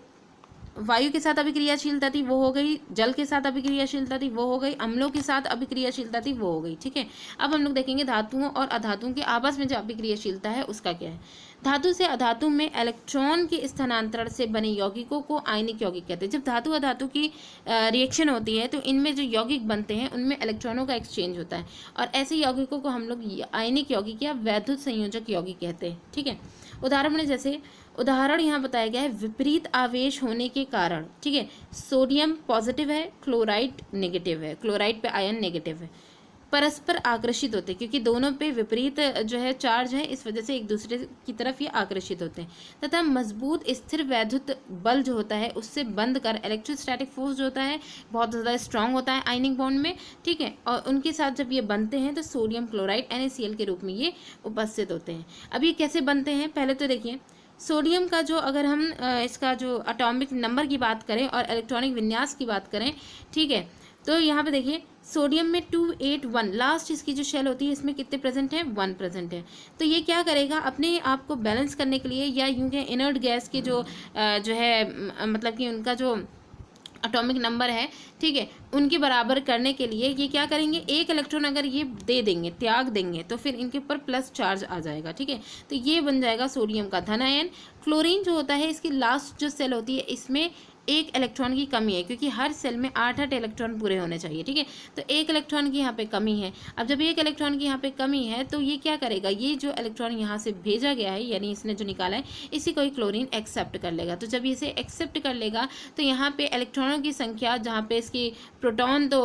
वायु के साथ अभिक्रियाशीलता थी वो हो गई, जल के साथ अभिक्रियाशीलता थी वो हो गई, अम्लों के साथ अभिक्रियाशीलता थी वो हो गई, ठीक है। अब हम लोग देखेंगे धातुओं और अधातुओं के आपस में जो अभिक्रियाशीलता है उसका क्या है। धातु से अधातु में इलेक्ट्रॉन के स्थानांतरण से बने यौगिकों को आयनिक यौगिक कहते हैं। जब धातु अधातु की रिएक्शन होती है तो इनमें जो यौगिक बनते हैं उनमें इलेक्ट्रॉनों का एक्सचेंज होता है और ऐसे यौगिकों को हम लोग आयनिक यौगिक या वैद्युत संयोजक यौगिक कहते हैं, ठीक है। उदाहरण यहाँ बताया गया है विपरीत आवेश होने के कारण, ठीक है। सोडियम पॉजिटिव है, क्लोराइड नेगेटिव है, क्लोराइड पे आयन नेगेटिव है, परस्पर आकर्षित होते हैं क्योंकि दोनों पे विपरीत जो है चार्ज है, इस वजह से एक दूसरे की तरफ ये आकर्षित होते हैं। तथा मजबूत स्थिर वैद्युत बल जो होता है उससे बंद कर इलेक्ट्रोस्टैटिक फोर्स जो होता है बहुत ज़्यादा स्ट्रांग होता है आयनिक बॉन्ड में, ठीक है। और उनके साथ जब ये बनते हैं तो सोडियम क्लोराइड NaCl के रूप में ये उपस्थित होते हैं। अब ये कैसे बनते हैं, पहले तो देखिए सोडियम का जो अगर हम इसका जो एटॉमिक नंबर की बात करें और इलेक्ट्रॉनिक विन्यास की बात करें, ठीक है, तो यहाँ पे देखिए सोडियम में 281 लास्ट इसकी जो शेल होती है इसमें कितने प्रेजेंट है, 1 प्रेजेंट है। तो ये क्या करेगा अपने आप को बैलेंस करने के लिए या यूँ कहें इनर्ट गैस के जो है मतलब कि उनका जो एटॉमिक नंबर है, ठीक है, उनके बराबर करने के लिए ये क्या करेंगे, एक इलेक्ट्रॉन अगर ये दे देंगे, त्याग देंगे तो फिर इनके ऊपर प्लस चार्ज आ जाएगा, ठीक है। तो ये बन जाएगा सोडियम का धन आयन। क्लोरीन जो होता है इसकी लास्ट जो सेल होती है इसमें एक इलेक्ट्रॉन की कमी है, क्योंकि हर सेल में 8 इलेक्ट्रॉन पूरे होने चाहिए, ठीक है। तो एक इलेक्ट्रॉन की यहाँ पे कमी है। अब जब एक इलेक्ट्रॉन की यहाँ पे कमी है तो ये क्या करेगा, ये जो इलेक्ट्रॉन यहाँ से भेजा गया है, यानी इसने जो निकाला है, इसी को ही क्लोरीन एक्सेप्ट कर लेगा। तो जब इसे एक्सेप्ट कर लेगा तो यहाँ पे इलेक्ट्रॉनों की संख्या, जहाँ पे इसकी प्रोटॉन तो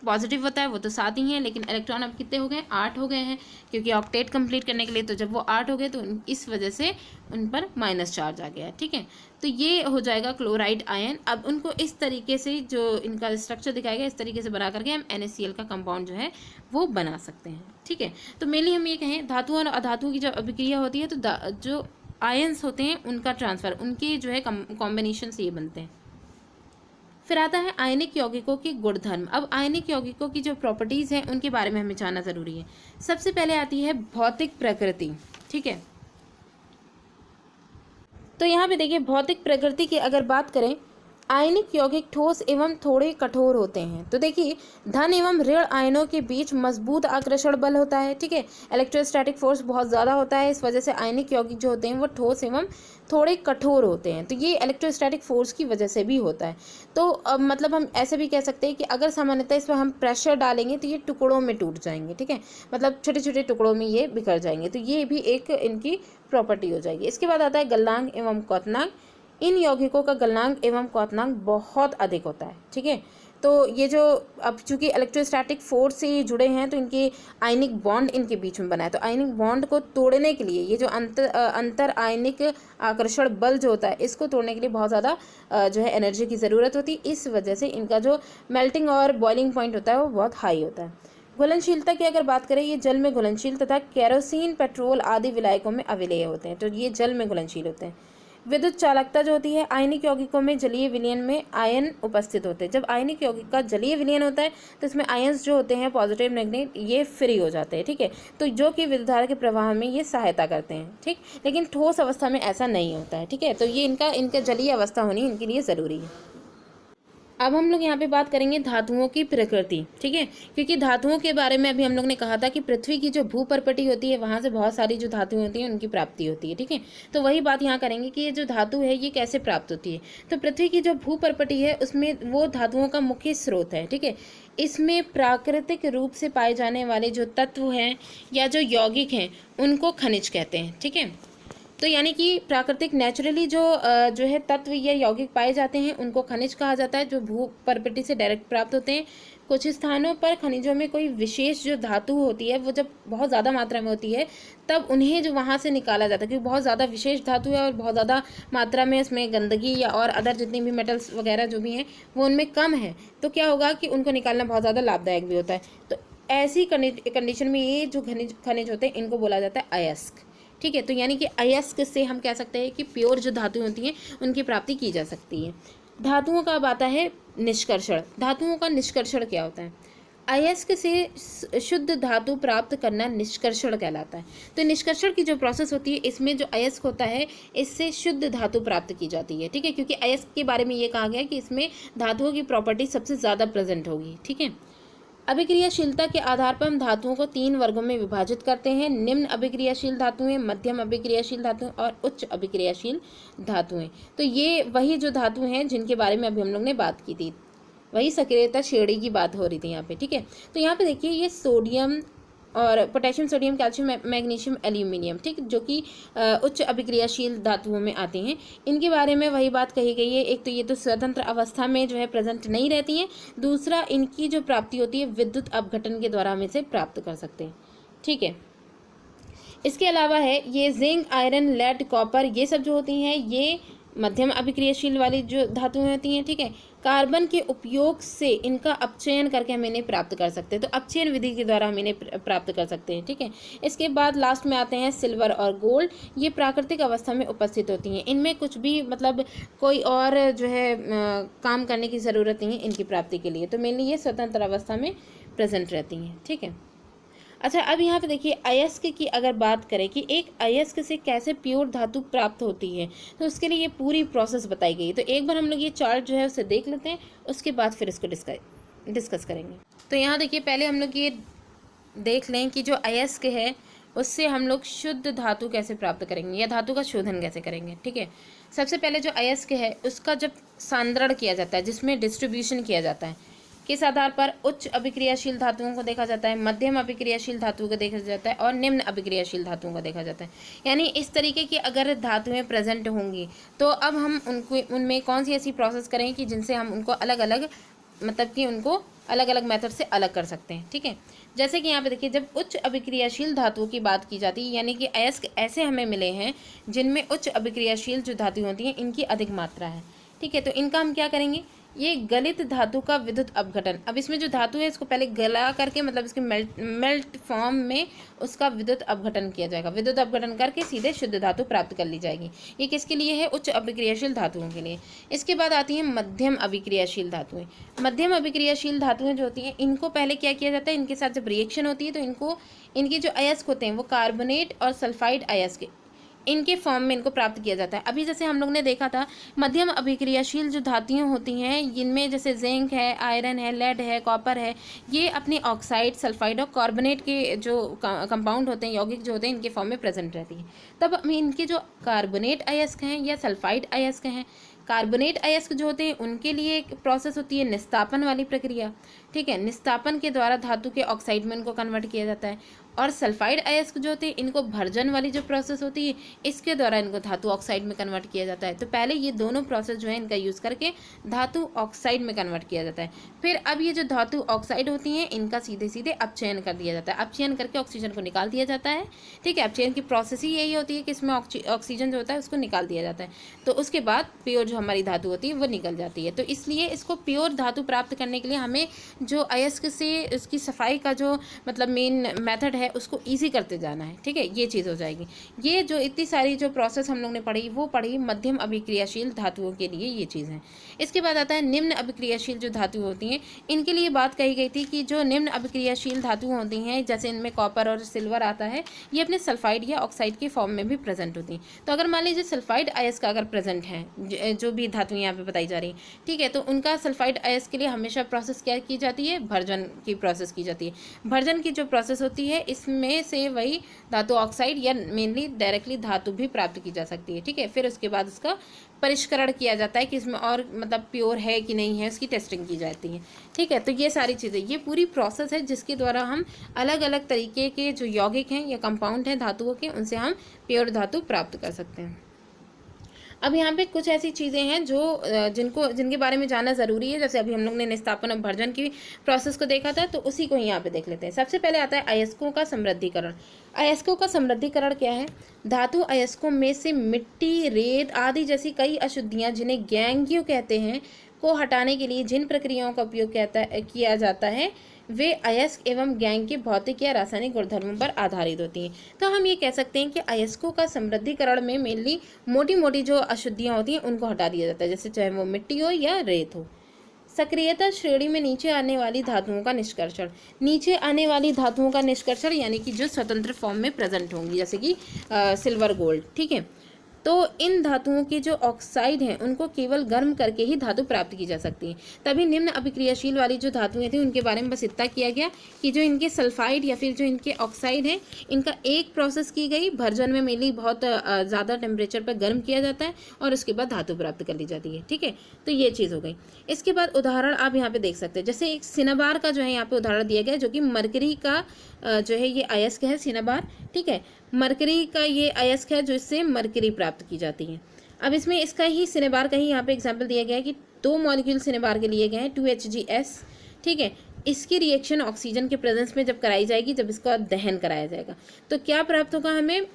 पॉजिटिव होता है वो तो 7 ही है, लेकिन इलेक्ट्रॉन अब कितने हो गए, 8 हो गए हैं, क्योंकि ऑक्टेट कंप्लीट करने के लिए। तो जब वो 8 हो गए तो इस वजह से उन पर माइनस चार्ज आ गया, ठीक है। तो ये हो जाएगा क्लोराइड आयन। अब उनको इस तरीके से जो इनका स्ट्रक्चर दिखाएगा, इस तरीके से बना करके हम NaCl का कंपाउंड जो है वो बना सकते हैं, ठीक है। तो मेनली हम ये कहें, धातुओं और अधातुओं की जब अभिक्रिया होती है तो जो आयन्स होते हैं उनका ट्रांसफर, उनके जो है कॉम्बिनेशन से ये बनते हैं। फिर आता है आयनिक यौगिकों के गुणधर्म। अब आयनिक यौगिकों की जो प्रॉपर्टीज़ हैं उनके बारे में हमें जानना ज़रूरी है। सबसे पहले आती है भौतिक प्रकृति, ठीक है। तो यहाँ पे देखिए, भौतिक प्रकृति की अगर बात करें, आयनिक यौगिक ठोस एवं थोड़े कठोर होते हैं। तो देखिए, धन एवं ऋण आयनों के बीच मजबूत आकर्षण बल होता है, ठीक है। इलेक्ट्रोस्टैटिक फोर्स बहुत ज़्यादा होता है, इस वजह से आयनिक यौगिक जो होते हैं वो ठोस एवं थोड़े कठोर होते हैं। तो ये इलेक्ट्रोस्टैटिक फोर्स की वजह से भी होता है। तो मतलब हम ऐसे भी कह सकते हैं कि अगर सामान्यतः इस पर हम प्रेशर डालेंगे तो ये टुकड़ों में टूट जाएंगे, ठीक है, मतलब छोटे छोटे टुकड़ों में ये बिखर जाएंगे। तो ये भी एक इनकी प्रॉपर्टी हो जाएगी। इसके बाद आता है गलनांक एवं क्वथनांक। इन यौगिकों का गलनांक एवं क्वथनांक बहुत अधिक होता है, ठीक है। तो ये जो, अब चूंकि इलेक्ट्रोस्टैटिक फोर्स से ये जुड़े हैं तो इनके आयनिक बॉन्ड इनके बीच में बना है। तो आयनिक बॉन्ड को तोड़ने के लिए ये जो अंतर आयनिक आकर्षण बल जो होता है, इसको तोड़ने के लिए बहुत ज़्यादा जो है एनर्जी की ज़रूरत होती है। इस वजह से इनका जो मेल्टिंग और बॉइलिंग पॉइंट होता है वो बहुत हाई होता है। घुलनशीलता की अगर बात करें, ये जल में घुलनशील तथा केरोसिन, पेट्रोल आदि विलायकों में अविलेय होते हैं। तो ये जल में घुलनशील होते हैं। विद्युत चालकता जो होती है, आयनिक यौगिकों में जलीय विलयन में आयन उपस्थित होते हैं। जब आयनिक यौगिक का जलीय विलयन होता है तो इसमें आयन्स जो होते हैं पॉजिटिव नेगेटिव, ये फ्री हो जाते हैं, ठीक है। तो जो कि विद्युतधारा के प्रवाह में ये सहायता करते हैं, ठीक। लेकिन ठोस अवस्था में ऐसा नहीं होता है, ठीक है। तो ये इनका जलीय अवस्था होनी इनके लिए ज़रूरी है। अब हम लोग यहाँ पे बात करेंगे धातुओं की प्रकृति, ठीक है, क्योंकि धातुओं के बारे में अभी हम लोग ने कहा था कि पृथ्वी की जो भूपर्पटी होती है वहाँ से बहुत सारी जो धातुएं होती हैं उनकी प्राप्ति होती है, ठीक है। तो वही बात यहाँ करेंगे कि ये जो धातु है ये कैसे प्राप्त होती है। तो पृथ्वी की जो भूपर्पटी है उसमें वो धातुओं का मुख्य स्रोत है, ठीक है। इसमें प्राकृतिक रूप से पाए जाने वाले जो तत्व हैं या जो यौगिक हैं उनको खनिज कहते हैं, ठीक है। तो यानी कि प्राकृतिक नेचुरली जो है तत्व या यौगिक पाए जाते हैं उनको खनिज कहा जाता है, जो भूपर्पटी से डायरेक्ट प्राप्त होते हैं। कुछ स्थानों पर खनिजों में कोई विशेष जो धातु होती है वो जब बहुत ज़्यादा मात्रा में होती है तब उन्हें जो वहाँ से निकाला जाता है, क्योंकि बहुत ज़्यादा विशेष धातु है और बहुत ज़्यादा मात्रा में इसमें गंदगी या और अदर जितनी भी मेटल्स वगैरह जो भी हैं वो उनमें कम है। तो क्या होगा कि उनको निकालना बहुत ज़्यादा लाभदायक भी होता है। तो ऐसी कंडीशन में ये जो खनिज होते हैं इनको बोला जाता है अयस्क, ठीक है। तो यानी कि अयस्क से हम कह सकते हैं कि प्योर जो धातुएं होती हैं उनकी प्राप्ति की जा सकती है। धातुओं का अब आता है निष्कर्षण। धातुओं का निष्कर्षण क्या होता है? अयस्क से शुद्ध धातु प्राप्त करना निष्कर्षण कहलाता है। तो निष्कर्षण की जो प्रोसेस होती है इसमें जो अयस्क होता है इससे शुद्ध धातु प्राप्त की जाती है, ठीक है, क्योंकि अयस्क के बारे में ये कहा गया है कि इसमें धातुओं की प्रॉपर्टी सबसे ज़्यादा प्रेजेंट होगी, ठीक है। अभिक्रियाशीलता के आधार पर हम धातुओं को 3 वर्गों में विभाजित करते हैं: निम्न अभिक्रियाशील धातुएं, मध्यम अभिक्रियाशील धातुएं और उच्च अभिक्रियाशील धातुएं। तो ये वही जो धातु हैं जिनके बारे में अभी हम लोग ने बात की थी, वही सक्रियता श्रेणी की बात हो रही थी यहाँ पे, ठीक है। तो यहाँ पे देखिए ये सोडियम और potassium, sodium, calcium, magnesium, aluminium, ठीक, जो कि उच्च अभिक्रियाशील धातुओं में आते हैं। इनके बारे में वही बात कही गई है। एक तो ये तो स्वतंत्र अवस्था में जो है प्रेजेंट नहीं रहती हैं, दूसरा इनकी जो प्राप्ति होती है विद्युत अपघटन के द्वारा हम इसे प्राप्त कर सकते हैं, ठीक है। इसके अलावा है ये जिंक, आयरन, लेड, कॉपर, ये सब जो होती हैं ये मध्यम अभिक्रियाशील वाली जो धातुएं होती हैं, ठीक है। कार्बन के उपयोग से इनका अपचयन करके हम इन्हें प्राप्त कर सकते हैं, तो अपचयन विधि के द्वारा हम इन्हें प्राप्त कर सकते हैं, ठीक है। इसके बाद लास्ट में आते हैं सिल्वर और गोल्ड। ये प्राकृतिक अवस्था में उपस्थित होती हैं, इनमें कुछ भी मतलब कोई और जो है काम करने की ज़रूरत नहीं है इनकी प्राप्ति के लिए। तो मेनली ये स्वतंत्र अवस्था में प्रेजेंट रहती हैं, ठीक है। अच्छा, अब यहाँ पे देखिए अयस्क की अगर बात करें कि एक अयस्क से कैसे प्योर धातु प्राप्त होती है, तो उसके लिए ये पूरी प्रोसेस बताई गई है। तो एक बार हम लोग ये चार्ट जो है उसे देख लेते हैं, उसके बाद फिर इसको डिस्कस करेंगे। तो यहाँ देखिए पहले हम लोग ये देख लें कि जो अयस्क है उससे हम लोग शुद्ध धातु कैसे प्राप्त करेंगे या धातु का शोधन कैसे करेंगे। ठीक है, सबसे पहले जो अयस्क है उसका जब सांद्रण किया जाता है, जिसमें डिस्ट्रीब्यूशन किया जाता है, किस आधार पर उच्च अभिक्रियाशील धातुओं को देखा जाता है, मध्यम अभिक्रियाशील धातुओं को देखा जाता है और निम्न अभिक्रियाशील धातुओं को देखा जाता है। यानी इस तरीके की अगर धातुएं प्रेजेंट होंगी तो अब हम उनको उनमें कौन सी ऐसी प्रोसेस करें कि जिनसे हम उनको अलग अलग मतलब कि उनको अलग अलग मेथड से अलग कर सकते हैं। ठीक है, जैसे कि यहाँ पे देखिए, जब उच्च अभिक्रियाशील धातुओं की बात की जाती है, यानी कि अयस्क ऐसे हमें मिले हैं जिनमें उच्च अभिक्रियाशील जो धातुएं होती हैं इनकी अधिक मात्रा है। ठीक है, तो इनका हम क्या करेंगे, ये गलित धातु का विद्युत अपघटन। अब इसमें जो धातु है इसको पहले गला करके मतलब इसके मेल्ट फॉर्म में उसका विद्युत अपघटन किया जाएगा। विद्युत अपघटन करके सीधे शुद्ध धातु प्राप्त कर ली जाएगी। ये किसके लिए है, उच्च अभिक्रियाशील धातुओं के लिए। इसके बाद आती हैं मध्यम अभिक्रियाशील धातुएं। मध्यम अभिक्रियाशील धातुएं जो होती हैं इनको पहले क्या किया जाता है, इनके साथ जब रिएक्शन होती है तो इनको इनके जो अयस्क होते हैं वो कार्बोनेट और सल्फाइड अयस्क इनके फॉर्म में इनको प्राप्त किया जाता है। अभी जैसे हम लोग ने देखा था मध्यम अभिक्रियाशील जो धातुएं होती हैं जिनमें जैसे जिंक है, आयरन है, लेड है, कॉपर है, ये अपने ऑक्साइड, सल्फाइड और कार्बोनेट के जो कंपाउंड होते हैं, यौगिक जो होते हैं, इनके फॉर्म में प्रेजेंट रहती है। तब हमें इनके जो कार्बोनेट अयस्क हैं या सल्फाइड अयस्क हैं, कार्बोनेट अयस्क जो होते हैं उनके लिए एक प्रोसेस होती है निस्तापन वाली प्रक्रिया। ठीक है, निस्तापन के द्वारा धातु के ऑक्साइड में इनको कन्वर्ट किया जाता है। और सल्फाइड अयस्क जो होते हैं इनको भर्जन वाली जो प्रोसेस होती है इसके द्वारा इनको धातु ऑक्साइड में कन्वर्ट किया जाता है। तो पहले ये दोनों प्रोसेस जो है इनका यूज़ करके धातु ऑक्साइड में कन्वर्ट किया जाता है। फिर अब ये जो धातु ऑक्साइड होती हैं इनका सीधे सीधे अपचयन कर दिया जाता है। अपचयन करके ऑक्सीजन को निकाल दिया जाता है। ठीक है, अपचयन की प्रोसेस ही यही होती है कि इसमें ऑक्सीजन जो होता है उसको निकाल दिया जाता है। तो उसके बाद प्योर जो हमारी धातु होती है वो निकल जाती है। तो इसलिए इसको प्योर धातु प्राप्त करने के लिए हमें जो अयस्क से उसकी सफाई का जो मतलब मेन मेथड है उसको ईजी करते जाना है। ठीक है, ये चीज़ हो जाएगी। ये जो इतनी सारी जो प्रोसेस हम लोग ने पढ़ी वो पढ़ी मध्यम अभिक्रियाशील धातुओं के लिए ये चीज़ है। इसके बाद आता है निम्न अभिक्रियाशील जो धातु होती हैं इनके लिए बात कही गई थी कि जो निम्न अभिक्रियाशील धातु होती हैं जैसे इनमें कॉपर और सिल्वर आता है, ये अपने सल्फाइड या ऑक्साइड के फॉर्म में भी प्रेजेंट होती हैं। तो अगर मान लीजिए सल्फाइड अयस्क अगर प्रेजेंट है जो भी धातुएं यहाँ पे बताई जा रही हैं, ठीक है, तो उनका सल्फाइड अयस्क के लिए हमेशा प्रोसेस क्या की जाती है, भर्जन की प्रोसेस की जाती है। भर्जन की जो प्रोसेस होती है इसमें से वही धातु ऑक्साइड या मेनली डायरेक्टली धातु भी प्राप्त की जा सकती है। ठीक है, फिर उसके बाद उसका परिष्करण किया जाता है कि इसमें और मतलब प्योर है कि नहीं है, उसकी टेस्टिंग की जाती है। ठीक है, तो ये सारी चीज़ें, ये पूरी प्रोसेस है जिसके द्वारा हम अलग अलग तरीके के जो यौगिक हैं या कंपाउंड हैं धातुओं के, उनसे हम प्योर धातु प्राप्त कर सकते हैं। अब यहाँ पे कुछ ऐसी चीज़ें हैं जो जिनके बारे में जानना ज़रूरी है। जैसे अभी हम लोग ने निस्तापन और भर्जन की प्रोसेस को देखा था, तो उसी को यहाँ पे देख लेते हैं। सबसे पहले आता है अयस्कों का समृद्धिकरण। अयस्कों का समृद्धिकरण क्या है, धातु अयस्कों में से मिट्टी, रेत आदि जैसी कई अशुद्धियाँ जिन्हें गैंगियो कहते हैं को हटाने के लिए जिन प्रक्रियाओं का उपयोग किया जाता है वे अयस्क एवं गैंग के भौतिक या रासायनिक गुणधर्मों पर आधारित होती हैं। तो हम ये कह सकते हैं कि अयस्कों का समृद्धिकरण में मेनली मोटी मोटी जो अशुद्धियाँ होती हैं उनको हटा दिया जाता है, जैसे चाहे वो मिट्टी हो या रेत हो। सक्रियता श्रेणी में नीचे आने वाली धातुओं का निष्कर्षण। नीचे आने वाली धातुओं का निष्कर्षण यानी कि जो स्वतंत्र फॉर्म में प्रेजेंट होंगी, जैसे कि सिल्वर, गोल्ड। ठीक है, तो इन धातुओं के जो ऑक्साइड हैं उनको केवल गर्म करके ही धातु प्राप्त की जा सकती है। तभी निम्न अभिक्रियाशील वाली जो धातुएं थी उनके बारे में बस इतना किया गया कि जो इनके सल्फाइड या फिर जो इनके ऑक्साइड हैं इनका एक प्रोसेस की गई, भर्जन में मेनली बहुत ज़्यादा टेम्परेचर पर गर्म किया जाता है और उसके बाद धातु प्राप्त कर ली जाती है। ठीक है, तो ये चीज़ हो गई। इसके बाद उदाहरण आप यहाँ पे देख सकते हैं, जैसे एक सिनाबार का जो है यहाँ पे उदाहरण दिया गया है, जो कि मरकरी का जो है ये अयस्क है सिनाबार। ठीक है, मरकरी का ये अयस्क है जो इससे मरकरी प्राप्त की जाती है। अब इसमें इसका ही सिनेबार का ही यहाँ पे एग्जांपल दिया गया है कि 2 मॉलिक्यूल सिनेबार के लिए गए हैं 2HgS। ठीक है, इसकी रिएक्शन ऑक्सीजन के प्रेजेंस में जब कराई जाएगी, जब इसका दहन कराया जाएगा तो क्या प्राप्त होगा हमें,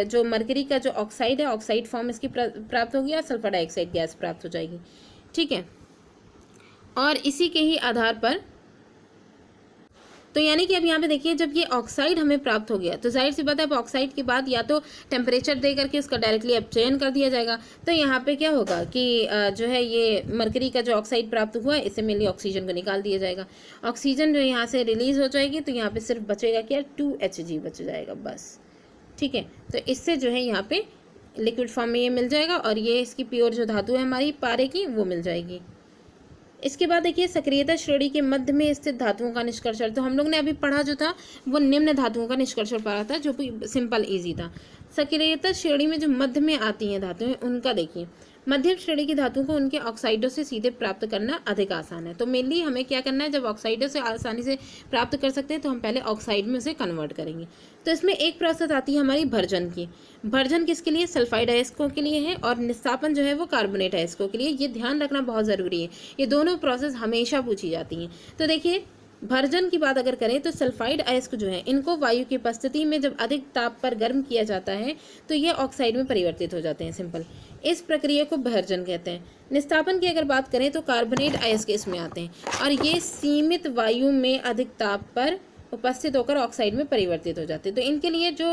जो मरकरी का जो ऑक्साइड है, ऑक्साइड फॉर्म इसकी प्राप्त होगी और सल्फर डाइऑक्साइड गैस प्राप्त हो जाएगी। ठीक है, और इसी के ही आधार पर तो यानी कि अब यहाँ पे देखिए जब ये ऑक्साइड हमें प्राप्त हो गया तो जाहिर सी बात है अब ऑक्साइड के बाद या तो टेम्परेचर दे करके उसका डायरेक्टली अपचयन कर दिया जाएगा। तो यहाँ पे क्या होगा कि जो है ये मरकरी का जो ऑक्साइड प्राप्त हुआ है इससे मेनली ऑक्सीजन को निकाल दिया जाएगा। ऑक्सीजन जो यहाँ से रिलीज हो जाएगी तो यहाँ पे सिर्फ बचेगा क्या, 2Hg बच जाएगा बस। ठीक है, तो इससे जो है यहाँ पे लिक्विड फॉर्म में ये मिल जाएगा और ये इसकी प्योर जो धातु है हमारी पारे की वो मिल जाएगी। इसके बाद देखिए सक्रियता श्रेणी के मध्य में स्थित धातुओं का निष्कर्षण। तो हम लोग ने अभी पढ़ा जो था वो निम्न धातुओं का निष्कर्षण पढ़ा था, जो कि सिंपल इजी था। सक्रियता श्रेणी में जो मध्य में आती हैं धातुएं, उनका देखिए मध्यम श्रेणी की धातुओं को उनके ऑक्साइडों से सीधे प्राप्त करना अधिक आसान है। तो मेनली हमें क्या करना है, जब ऑक्साइडों से आसानी से प्राप्त कर सकते हैं तो हम पहले ऑक्साइड में उसे कन्वर्ट करेंगे। तो इसमें एक प्रोसेस आती है हमारी भर्जन की। भर्जन किसके लिए, सल्फाइड अयस्कों के लिए है, और निस्तापन जो है वो कार्बोनेट अयस्कों के लिए। ये ध्यान रखना बहुत ज़रूरी है, ये दोनों प्रोसेस हमेशा पूछी जाती हैं। तो देखिए भर्जन की बात अगर करें तो सल्फाइड अयस्क जो है इनको वायु की उपस्थिति में जब अधिक ताप पर गर्म किया जाता है तो ये ऑक्साइड में परिवर्तित हो जाते हैं, सिंपल। इस प्रक्रिया को भर्जन कहते हैं। निस्तापन की अगर बात करें तो कार्बोनेट अयस्क इसमें आते हैं, और ये सीमित वायु में अधिक ताप पर उपस्थित होकर ऑक्साइड में परिवर्तित हो जाते हैं। तो इनके लिए जो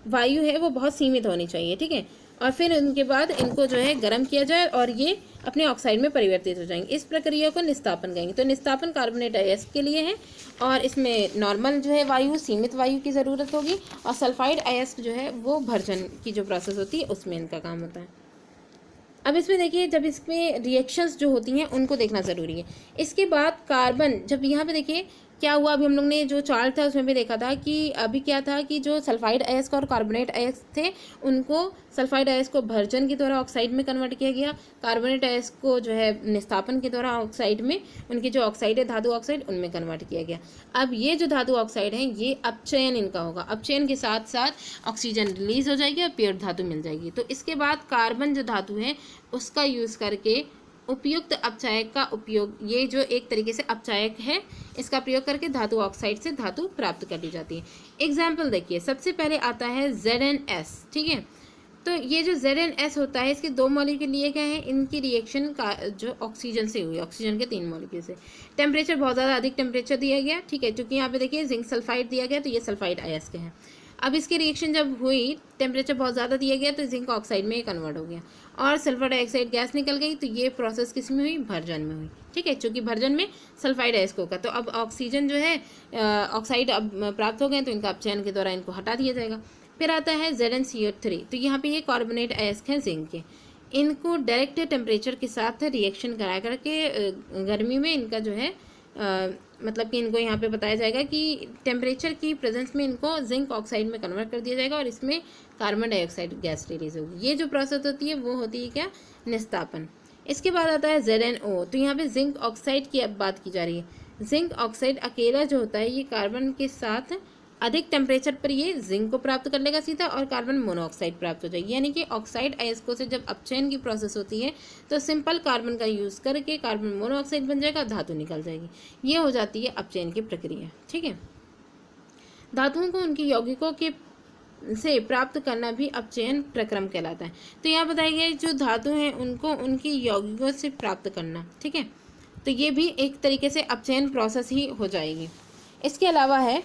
वायु है वो बहुत सीमित होनी चाहिए, ठीक है। और फिर उनके बाद इनको जो है गर्म किया जाए और ये अपने ऑक्साइड में परिवर्तित हो जाएंगे। इस प्रक्रिया को निस्तापन कहेंगे। तो निस्तापन कार्बोनेट अयस्क के लिए है, और इसमें नॉर्मल जो है वायु, सीमित वायु की ज़रूरत होगी, और सल्फाइड अयस्क जो है वो भर्जन की जो प्रोसेस होती है उसमें इनका काम होता है। अब इसमें देखिए जब इसमें रिएक्शंस जो होती हैं उनको देखना ज़रूरी है। इसके बाद कार्बन, जब यहाँ पे देखिए क्या हुआ, अभी हम लोग ने जो चार्ट था उसमें भी देखा था कि अभी क्या था कि जो सल्फाइड अयस्क और कार्बोनेट अयस्क थे उनको, सल्फाइड अयस्क को भर्जन के द्वारा ऑक्साइड में कन्वर्ट किया गया, कार्बोनेट अयस्क को जो है निस्तापन के द्वारा ऑक्साइड में, उनकी जो ऑक्साइड है धातु ऑक्साइड, उनमें कन्वर्ट किया गया। अब ये जो धातु ऑक्साइड है ये अपचयन इनका होगा, अपचयन के साथ साथ ऑक्सीजन रिलीज हो जाएगी और पेड़ धातु मिल जाएगी। तो इसके बाद कार्बन जो धातु है उसका यूज़ करके उपयुक्त अपचायक का उपयोग, ये जो एक तरीके से अपचायक है, इसका प्रयोग करके धातु ऑक्साइड से धातु प्राप्त कर ली जाती है। एग्जाम्पल देखिए, सबसे पहले आता है ZnS, ठीक है। तो ये जो ZnS होता है इसके 2 मॉलिक्यूल लिए गए हैं, इनकी रिएक्शन का जो ऑक्सीजन से हुई, ऑक्सीजन के 3 मॉलिक्यूल से। टेम्परेचर बहुत ज़्यादा अधिक टेम्परेचर दिया गया, ठीक है, क्योंकि यहाँ पे देखिए जिंक सल्फाइड दिया गया तो ये सल्फाइड अयस्क है। अब इसकी रिएक्शन जब हुई, टेम्परेचर बहुत ज़्यादा दिया गया तो जिंक ऑक्साइड में कन्वर्ट हो गया और सल्फर डाइऑक्साइड गैस निकल गई। तो ये प्रोसेस किस में हुई, भर्जन में हुई, ठीक है, क्योंकि भर्जन में सल्फाइड अयस्क होगा। तो अब ऑक्सीजन जो है ऑक्साइड अब प्राप्त हो गए तो इनका अपचयन के द्वारा इनको हटा दिया जाएगा। फिर आता है ZnCO3, तो यहाँ पे ये कार्बोनेट अयस्क हैं जिंक के। इनको डायरेक्ट टेम्परेचर के साथ रिएक्शन करा करके गर्मी में इनका जो है मतलब कि इनको यहाँ पे बताया जाएगा कि टेम्परेचर की प्रेजेंस में इनको जिंक ऑक्साइड में कन्वर्ट कर दिया जाएगा और इसमें कार्बन डाइऑक्साइड गैस रिलीज होगी। ये जो प्रोसेस होती है वो होती है क्या, निस्तापन। इसके बाद आता है ZnO, तो यहाँ पे जिंक ऑक्साइड की अब बात की जा रही है। जिंक ऑक्साइड अकेला जो होता है ये कार्बन के साथ अधिक टेम्परेचर पर ये जिंक को प्राप्त कर लेगा सीधा और कार्बन मोनोऑक्साइड प्राप्त हो जाएगी। यानी कि ऑक्साइड अयस्कों से जब अपचयन की प्रोसेस होती है तो सिंपल कार्बन का यूज़ करके कार्बन मोनोऑक्साइड बन जाएगा, धातु निकल जाएगी। ये हो जाती है अपचयन की प्रक्रिया, ठीक है। धातुओं को उनकी यौगिकों के से प्राप्त करना भी अपचयन प्रक्रम कहलाता है। तो यहाँ बताया गया जो धातु हैं उनको उनकी यौगिकों से प्राप्त करना, ठीक है, तो ये भी एक तरीके से अपचयन प्रोसेस ही हो जाएगी। इसके अलावा है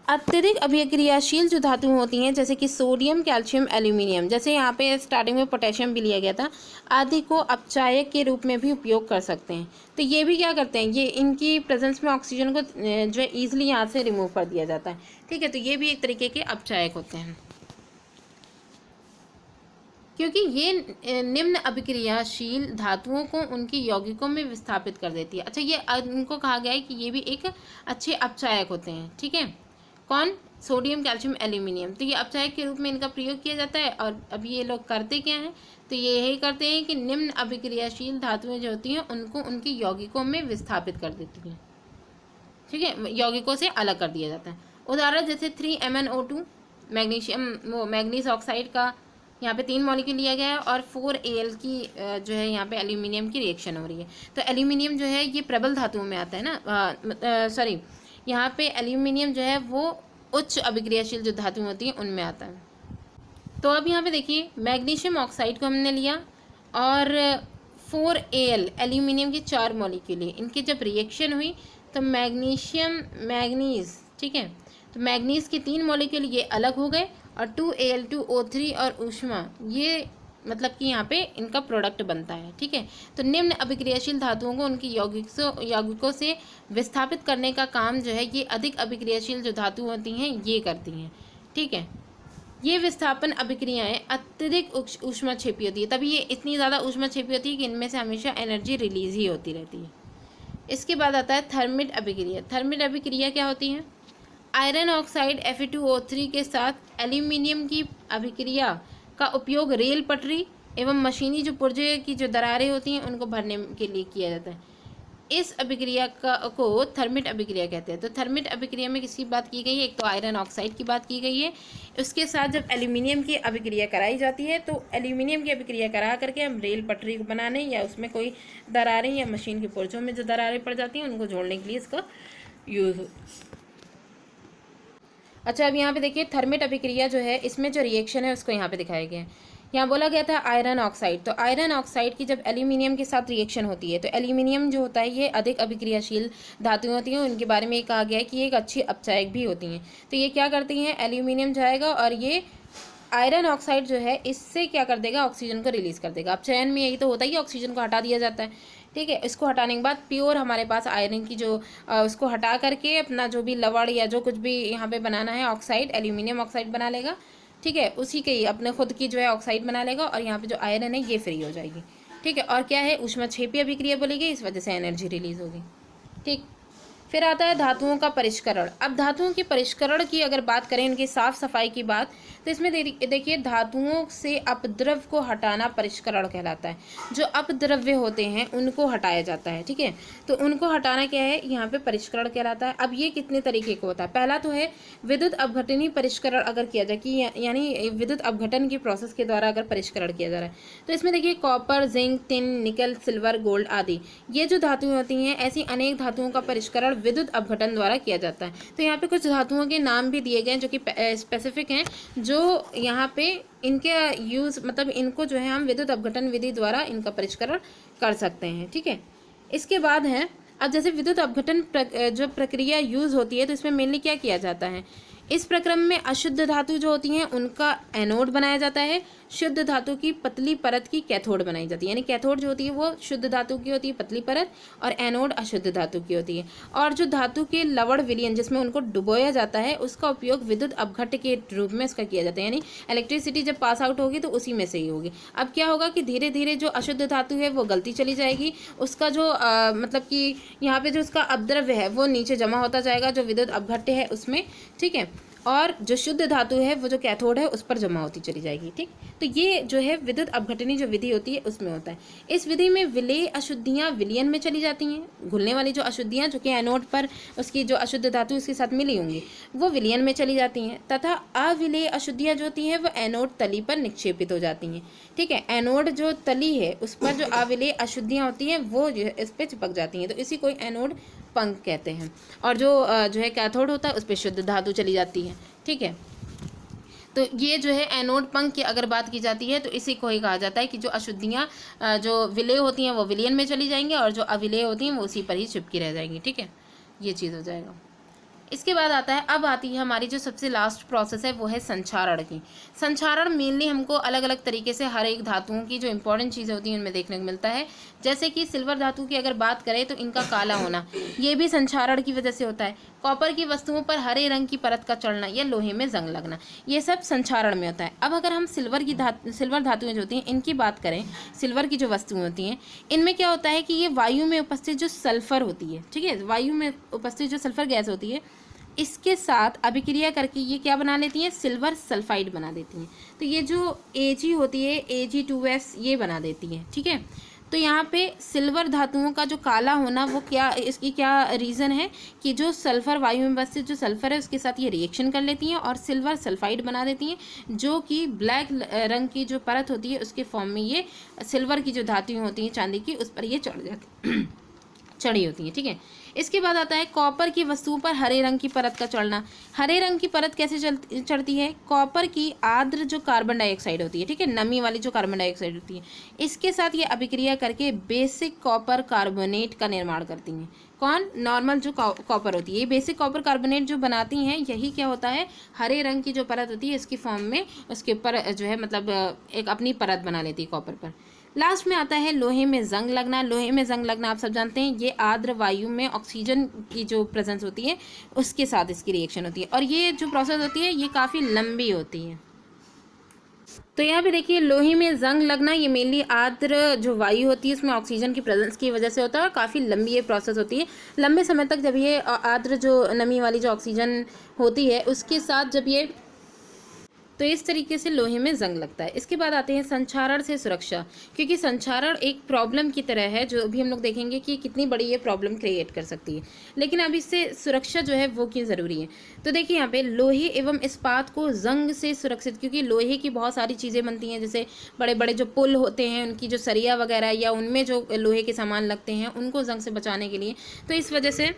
अत्यधिक अभिक्रियाशील जो धातु होती हैं जैसे कि सोडियम, कैल्शियम, एल्यूमिनियम, जैसे यहाँ पे स्टार्टिंग में पोटेशियम भी लिया गया था, आदि को अपचायक के रूप में भी उपयोग कर सकते हैं। तो ये भी क्या करते हैं, ये इनकी प्रेजेंस में ऑक्सीजन को जो है ईजिली यहाँ से रिमूव कर दिया जाता है, ठीक है। तो ये भी एक तरीके के अपचायक होते हैं क्योंकि ये निम्न अभिक्रियाशील धातुओं को उनकी यौगिकों में विस्थापित कर देती है। अच्छा, ये इनको कहा गया है कि ये भी एक अच्छे अपचायक होते हैं, ठीक है। कौन, सोडियम, कैल्शियम, एल्यूमिनियम, तो ये अपचायक के रूप में इनका प्रयोग किया जाता है। और अब ये लोग करते क्या हैं, तो ये यही करते हैं कि निम्न अभिक्रियाशील धातुएं जो होती हैं उनको उनकी यौगिकों में विस्थापित कर देती हैं, ठीक है, यौगिकों से अलग कर दिया जाता है। उदाहरण जैसे 3MnO2, मैग्नीशियम, वो मैग्नीज ऑक्साइड का यहाँ पे 3 मॉलिक्यूल लिया गया है और 4Al की जो है यहाँ पे एल्यूमिनियम की रिएक्शन हो रही है। तो एल्यूमिनियम जो है ये प्रबल धातुओं में आता है ना, सॉरी, यहाँ पे एल्यूमिनियम जो है वो उच्च अभिक्रियाशील जो धातुएं होती हैं उनमें आता है। तो अब यहाँ पे देखिए मैग्नीशियम ऑक्साइड को हमने लिया और 4Al एल्यूमिनियम के 4 मॉलिक्यूल, इनकी जब रिएक्शन हुई तो मैग्नीशियम, मैग्नीज, ठीक है, तो मैग्नीज के 3 मॉलिक्यूल ये अलग हो गए और 2Al2O3 और ऊष्मा, ये मतलब कि यहाँ पे इनका प्रोडक्ट बनता है, ठीक है। तो निम्न अभिक्रियाशील धातुओं को उनकी यौगिकों से विस्थापित करने का काम जो है ये अधिक अभिक्रियाशील जो धातु होती हैं ये करती हैं, ठीक है। ये विस्थापन अभिक्रियाएं अत्यधिक ऊष्मा क्षेपी होती है, तभी ये इतनी ज़्यादा ऊष्मा क्षेपी होती है कि इनमें से हमेशा एनर्जी रिलीज ही होती रहती है। इसके बाद आता है थर्मिट अभिक्रिया। थर्मिट अभिक्रिया क्या होती है? आयरन ऑक्साइड Fe2O3 के साथ एल्यूमिनियम की अभिक्रिया का उपयोग रेल पटरी एवं मशीनी जो पुर्जे की जो दरारें होती हैं उनको भरने के लिए किया जाता है। इस अभिक्रिया को थर्मिट अभिक्रिया कहते हैं। तो थर्मिट अभिक्रिया में किसकी बात की गई है? एक तो आयरन ऑक्साइड की बात की गई है। उसके साथ जब एल्यूमिनियम की अभिक्रिया कराई जाती है तो एल्यूमिनियम की अभिक्रिया करा करके हम रेल पटरी को बनाने या उसमें कोई दरारें या मशीन के पुर्जों में जो दरारें पड़ जाती हैं उनको जोड़ने के लिए इसका यूज़। अच्छा, अब यहाँ पे देखिए थर्मिट अभिक्रिया जो है इसमें जो रिएक्शन है उसको यहाँ पे दिखाया गया है। यहाँ बोला गया था आयरन ऑक्साइड, तो आयरन ऑक्साइड की जब एल्यूमिनियम के साथ रिएक्शन होती है तो एल्यूमिनियम जो होता है ये अधिक अभिक्रियाशील धातुएं होती हैं। उनके बारे में ये कहा गया है कि ये एक अच्छी अपचायक भी होती हैं। तो ये क्या करती हैं? एल्यूमिनियम जाएगा और ये आयरन ऑक्साइड जो है इससे क्या कर देगा? ऑक्सीजन को रिलीज कर देगा। अपचयन में यही तो होता है कि ऑक्सीजन को हटा दिया जाता है, ठीक है। इसको हटाने के बाद प्योर हमारे पास आयरन की जो उसको हटा करके अपना जो भी लवण या जो कुछ भी यहाँ पे बनाना है ऑक्साइड, एल्यूमिनियम ऑक्साइड बना लेगा, ठीक है। उसी के ही अपने खुद की जो है ऑक्साइड बना लेगा और यहाँ पे जो आयरन है ये फ्री हो जाएगी, ठीक है। और क्या है? ऊष्माक्षेपी अभिक्रिया बोली गई, इस वजह से एनर्जी रिलीज होगी, ठीक। फिर आता है धातुओं का परिष्करण। अब धातुओं के परिष्करण की अगर बात करें, इनकी साफ सफाई की बात, तो इसमें देखिए धातुओं से अपद्रव को हटाना परिष्करण कहलाता है। जो अपद्रव्य होते हैं उनको हटाया जाता है, ठीक है। तो उनको हटाना क्या है? यहाँ पे परिष्करण कहलाता है। अब ये कितने तरीके का होता है? पहला तो है विद्युत अपघटनी परिष्करण अगर किया जाए, कि यानी विद्युत अपघटन की प्रोसेस के द्वारा अगर परिष्करण किया जा रहा है, तो इसमें देखिए कॉपर, जिंक, टिन, निकल, सिल्वर, गोल्ड आदि ये जो धातुएं होती हैं, ऐसी अनेक धातुओं का परिष्करण विद्युत अपघटन द्वारा किया जाता है। तो यहाँ पे कुछ धातुओं के नाम भी दिए गए हैं जो कि स्पेसिफिक हैं, जो यहाँ पे इनके यूज़ मतलब इनको जो है हम विद्युत अपघटन विधि द्वारा इनका परिष्करण कर सकते हैं, ठीक है। इसके बाद है, अब जैसे विद्युत अपघटन जो प्रक्रिया यूज़ होती है तो इसमें मेनली क्या किया जाता है? इस प्रक्रम में अशुद्ध धातु जो होती हैं उनका एनोड बनाया जाता है, शुद्ध धातु की पतली परत की कैथोड बनाई जाती है। यानी कैथोड जो होती है वो शुद्ध धातु की होती है पतली परत, और एनोड अशुद्ध धातु की होती है। और जो धातु के लवण विलयन जिसमें उनको डुबोया जाता है उसका उपयोग विद्युत अपघट्ट के रूप में इसका किया जाता है। यानी इलेक्ट्रिसिटी जब पास आउट होगी तो उसी में से ही होगी। अब क्या होगा कि धीरे धीरे जो अशुद्ध धातु है वो गलती चली जाएगी, उसका जो मतलब कि यहाँ पे जो उसका अपद्रव्य है वो नीचे जमा होता जाएगा जो विद्युत अपघट्ट है उसमें, ठीक है। और जो शुद्ध धातु है वो जो कैथोड है उस पर जमा होती चली जाएगी, ठीक। तो ये जो है विद्युत अपघटनी जो विधि होती है उसमें होता है। इस विधि में विलेय अशुद्धियाँ विलयन में चली जाती हैं। घुलने वाली जो अशुद्धियाँ जो कि एनोड पर उसकी जो अशुद्ध धातु उसके साथ मिली होंगी वो विलयन में चली जाती हैं, तथा अविलेय अशुद्धियाँ जो होती हैं वो एनोड तली पर निक्षेपित हो जाती हैं, ठीक है। एनोड जो तली है उस पर जो अविलेय अशुद्धियाँ होती हैं वो जो है इस पर चिपक जाती हैं, तो इसी को एनोड पंख कहते हैं। और जो है कैथोड होता है उस पर शुद्ध धातु चली जाती है, ठीक है। तो ये जो है एनोड पंख की अगर बात की जाती है तो इसी को ही कहा जाता है कि जो अशुद्धियाँ जो विलेय होती हैं वो विलयन में चली जाएंगी और जो अविलेय होती हैं वो उसी पर ही चिपकी रह जाएंगी, ठीक है। ये चीज़ हो जाएगा। इसके बाद आता है, अब आती है हमारी जो सबसे लास्ट प्रोसेस है वो है संक्षारण की। संक्षारण मेनली हमको अलग अलग तरीके से हर एक धातुओं की जो इंपॉर्टेंट चीज़ें होती हैं उनमें देखने को मिलता है। जैसे कि सिल्वर धातु की अगर बात करें तो इनका काला होना ये भी संक्षारण की वजह से होता है। कॉपर की वस्तुओं पर हरे रंग की परत का चढ़ना या लोहे में जंग लगना ये सब संक्षारण में होता है। अब अगर हम सिल्वर धातुएं जो होती हैं इनकी बात करें, सिल्वर की जो वस्तुएं होती हैं इनमें क्या होता है कि ये वायु में उपस्थित जो सल्फर होती है, ठीक है, वायु में उपस्थित जो सल्फर गैस होती है इसके साथ अभिक्रिया करके ये क्या बना लेती हैं? सिल्वर सल्फाइड बना देती हैं। तो ये जो Ag होती है Ag2S ये बना देती है, ठीक है। तो यहाँ पे सिल्वर धातुओं का जो काला होना वो क्या, इसकी क्या रीज़न है कि जो सल्फर वायु में उपस्थित जो सल्फर है उसके साथ ये रिएक्शन कर लेती हैं और सिल्वर सल्फाइड बना देती हैं, जो कि ब्लैक रंग की जो परत होती है उसके फॉर्म में ये सिल्वर की जो धातुएं होती हैं चांदी की उस पर ये चढ़ी होती हैं, ठीक है। इसके बाद आता है कॉपर की वस्तुओं पर हरे रंग की परत का चढ़ना। हरे रंग की परत कैसे चढ़ती है? कॉपर की आर्द्र जो कार्बन डाइऑक्साइड होती है, ठीक है, नमी वाली जो कार्बन डाइऑक्साइड होती है इसके साथ ये अभिक्रिया करके बेसिक कॉपर कार्बोनेट का निर्माण करती हैं। कौन? नॉर्मल जो कॉपर होती है, ये बेसिक कॉपर कार्बोनेट जो बनाती हैं यही क्या होता है? हरे रंग की जो परत होती है इसकी फॉर्म में उसके ऊपर जो है मतलब एक अपनी परत बना लेती है कॉपर पर। लास्ट में आता है लोहे में जंग लगना। लोहे में जंग लगना आप सब जानते हैं, ये आर्द्र वायु में ऑक्सीजन की जो प्रेजेंस होती है उसके साथ इसकी रिएक्शन होती है और ये जो प्रोसेस होती है ये काफ़ी लंबी होती है। तो यहाँ पे देखिए लोहे में जंग लगना ये मेनली आर्द्र जो वायु होती है उसमें ऑक्सीजन की प्रेजेंस की वजह से होता है और काफ़ी लंबी ये प्रोसेस होती है। लंबे समय तक जब ये आर्द्र जो नमी वाली जो ऑक्सीजन होती है उसके साथ जब ये, तो इस तरीके से लोहे में जंग लगता है। इसके बाद आते हैं संक्षारण से सुरक्षा, क्योंकि संक्षारण एक प्रॉब्लम की तरह है जो अभी हम लोग देखेंगे कि कितनी बड़ी ये प्रॉब्लम क्रिएट कर सकती है, लेकिन अब इससे सुरक्षा जो है वो क्यों ज़रूरी है। तो देखिए यहाँ पे लोहे एवं इस्पात को जंग से सुरक्षित, क्योंकि लोहे की बहुत सारी चीज़ें बनती हैं, जैसे बड़े बड़े जो पुल होते हैं उनकी जो सरिया वगैरह या उनमें जो लोहे के सामान लगते हैं उनको जंग से बचाने के लिए, तो इस वजह से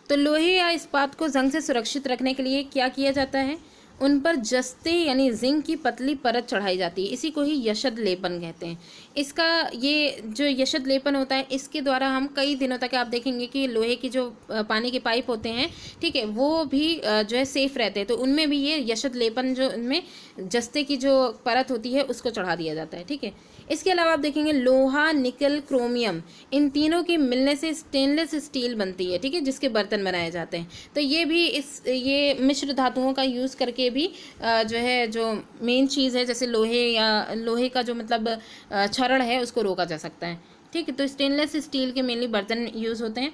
तो लोहे या इस्पात को जंग से सुरक्षित रखने के लिए क्या किया जाता है, उन पर जस्ते यानी जिंक की पतली परत चढ़ाई जाती है। इसी को ही यशद लेपन कहते हैं। इसका ये जो यशद लेपन होता है इसके द्वारा हम कई दिनों तक आप देखेंगे कि लोहे की जो पानी के पाइप होते हैं, ठीक है, वो भी जो है सेफ रहते हैं। तो उनमें भी ये यशद लेपन जो उनमें जस्ते की जो परत होती है उसको चढ़ा दिया जाता है, ठीक है। इसके अलावा आप देखेंगे लोहा, निकल, क्रोमियम, इन तीनों के मिलने से स्टेनलेस स्टील बनती है, ठीक है, जिसके बर्तन बनाए जाते हैं। तो ये भी ये मिश्र धातुओं का यूज़ करके भी जो है जो मेन चीज़ है जैसे लोहे या लोहे का जो मतलब क्षरण है उसको रोका जा सकता है, ठीक है। तो स्टेनलेस स्टील के मेनली बर्तन यूज़ होते हैं।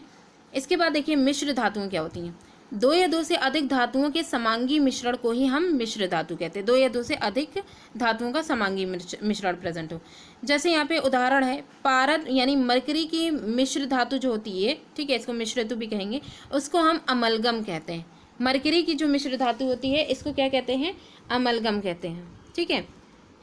इसके बाद देखिए मिश्र धातुएं क्या होती हैं। दो या दो से अधिक धातुओं के समांगी मिश्रण को ही हम मिश्र धातु कहते हैं। दो या दो से अधिक धातुओं का समांगी मिश्रण प्रेजेंट हो। जैसे यहाँ पे उदाहरण है पारद यानी मरकरी की मिश्र धातु जो होती है, ठीक है, इसको मिश्र धातु भी कहेंगे, उसको हम अमलगम कहते हैं। मरकरी की जो मिश्र धातु होती है इसको क्या कहते हैं, अमलगम कहते हैं, ठीक है।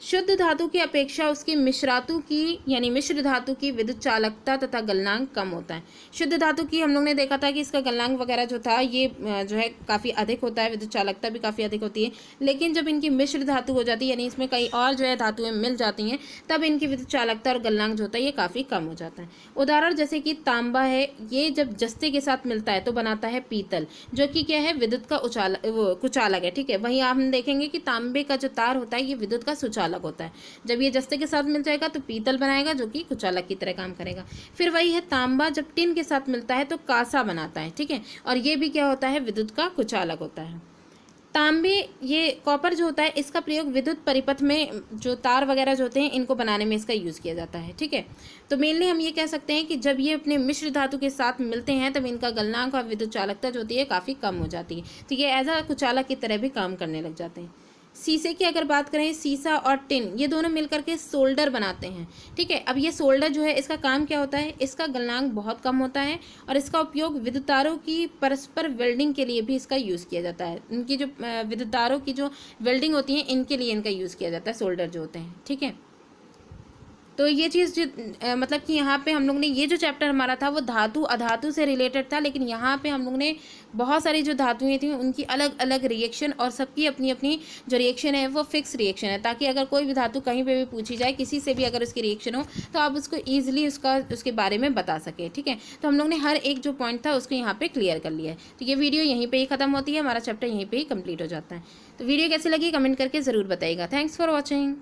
शुद्ध धातु की अपेक्षा उसकी मिश्रातु की यानी मिश्र धातु की विद्युत चालकता तथा गलनांक कम होता है। शुद्ध धातु की हम लोग ने देखा था कि इसका गलनांक वगैरह जो था ये जो है काफ़ी अधिक होता है, विद्युत चालकता भी काफ़ी अधिक होती है। लेकिन जब इनकी मिश्र धातु हो जाती है यानी इसमें कई और जो है धातुएं मिल जाती हैं, तब इनकी विद्युत चालकता और गलनांक जो होता है ये काफ़ी कम हो जाता है। उदाहरण जैसे कि तांबा है, ये जब जस्ते के साथ मिलता है तो बनाता है पीतल, जो कि क्या है, विद्युत का कुचालक है, ठीक है। वहीं आप हम देखेंगे कि तांबे का जो तार होता है ये विद्युत का सुचालक होता है। जब ये जस्ते के साथ मिल जाएगा तो पीतल बनाएगा जो कि कुचालक की तरह काम करेगा। फिर वही है तांबा जब टिन के साथ मिलता है तो कांसा बनाता है, ठीक है, और ये भी क्या होता है, विद्युत का कुचालक होता है। तांबे ये कॉपर जो होता है इसका प्रयोग विद्युत परिपथ में जो तार वगैरह जो होते हैं इनको बनाने में इसका यूज़ किया जाता है, ठीक है। तो मेनली हम ये कह सकते हैं कि जब ये अपने मिश्र धातु के साथ मिलते हैं तब इनका गलनांक और विद्युत चालकता जो होती है काफ़ी कम हो जाती है, तो ये एज अ कुचालक की तरह भी काम करने लग जाते हैं। शीशे की अगर बात करें, शीशा और टिन ये दोनों मिलकर के सोल्डर बनाते हैं, ठीक है। अब ये सोल्डर जो है इसका काम क्या होता है, इसका गलनांक बहुत कम होता है और इसका उपयोग विद्युत तारों की परस्पर वेल्डिंग के लिए भी इसका यूज़ किया जाता है। इनकी जो विद्युत तारों की जो वेल्डिंग होती है इनके लिए इनका यूज़ किया जाता है, सोल्डर जो होते हैं, ठीक है। तो ये चीज़ जो मतलब कि यहाँ पे हम लोग ने ये जो चैप्टर हमारा था वो धातु अधातु से रिलेटेड था, लेकिन यहाँ पे हम लोग ने बहुत सारी जो धातुएं थी उनकी अलग अलग रिएक्शन और सबकी अपनी अपनी जो रिएक्शन है वो फिक्स रिएक्शन है, ताकि अगर कोई भी धातु कहीं पे भी पूछी जाए किसी से भी अगर उसकी रिएक्शन हो तो आप उसको ईजिली उसके बारे में बता सकें, ठीक है। तो हम लोग ने हर एक जो पॉइंट था उसको यहाँ पर क्लियर कर लिया है। तो ये वीडियो यहीं पर ही ख़त्म होती है, हमारा चैप्टर यहीं पर ही कम्प्लीट हो जाता है। तो वीडियो कैसी लगी कमेंट करके ज़रूर बताइएगा। Thanks for watching.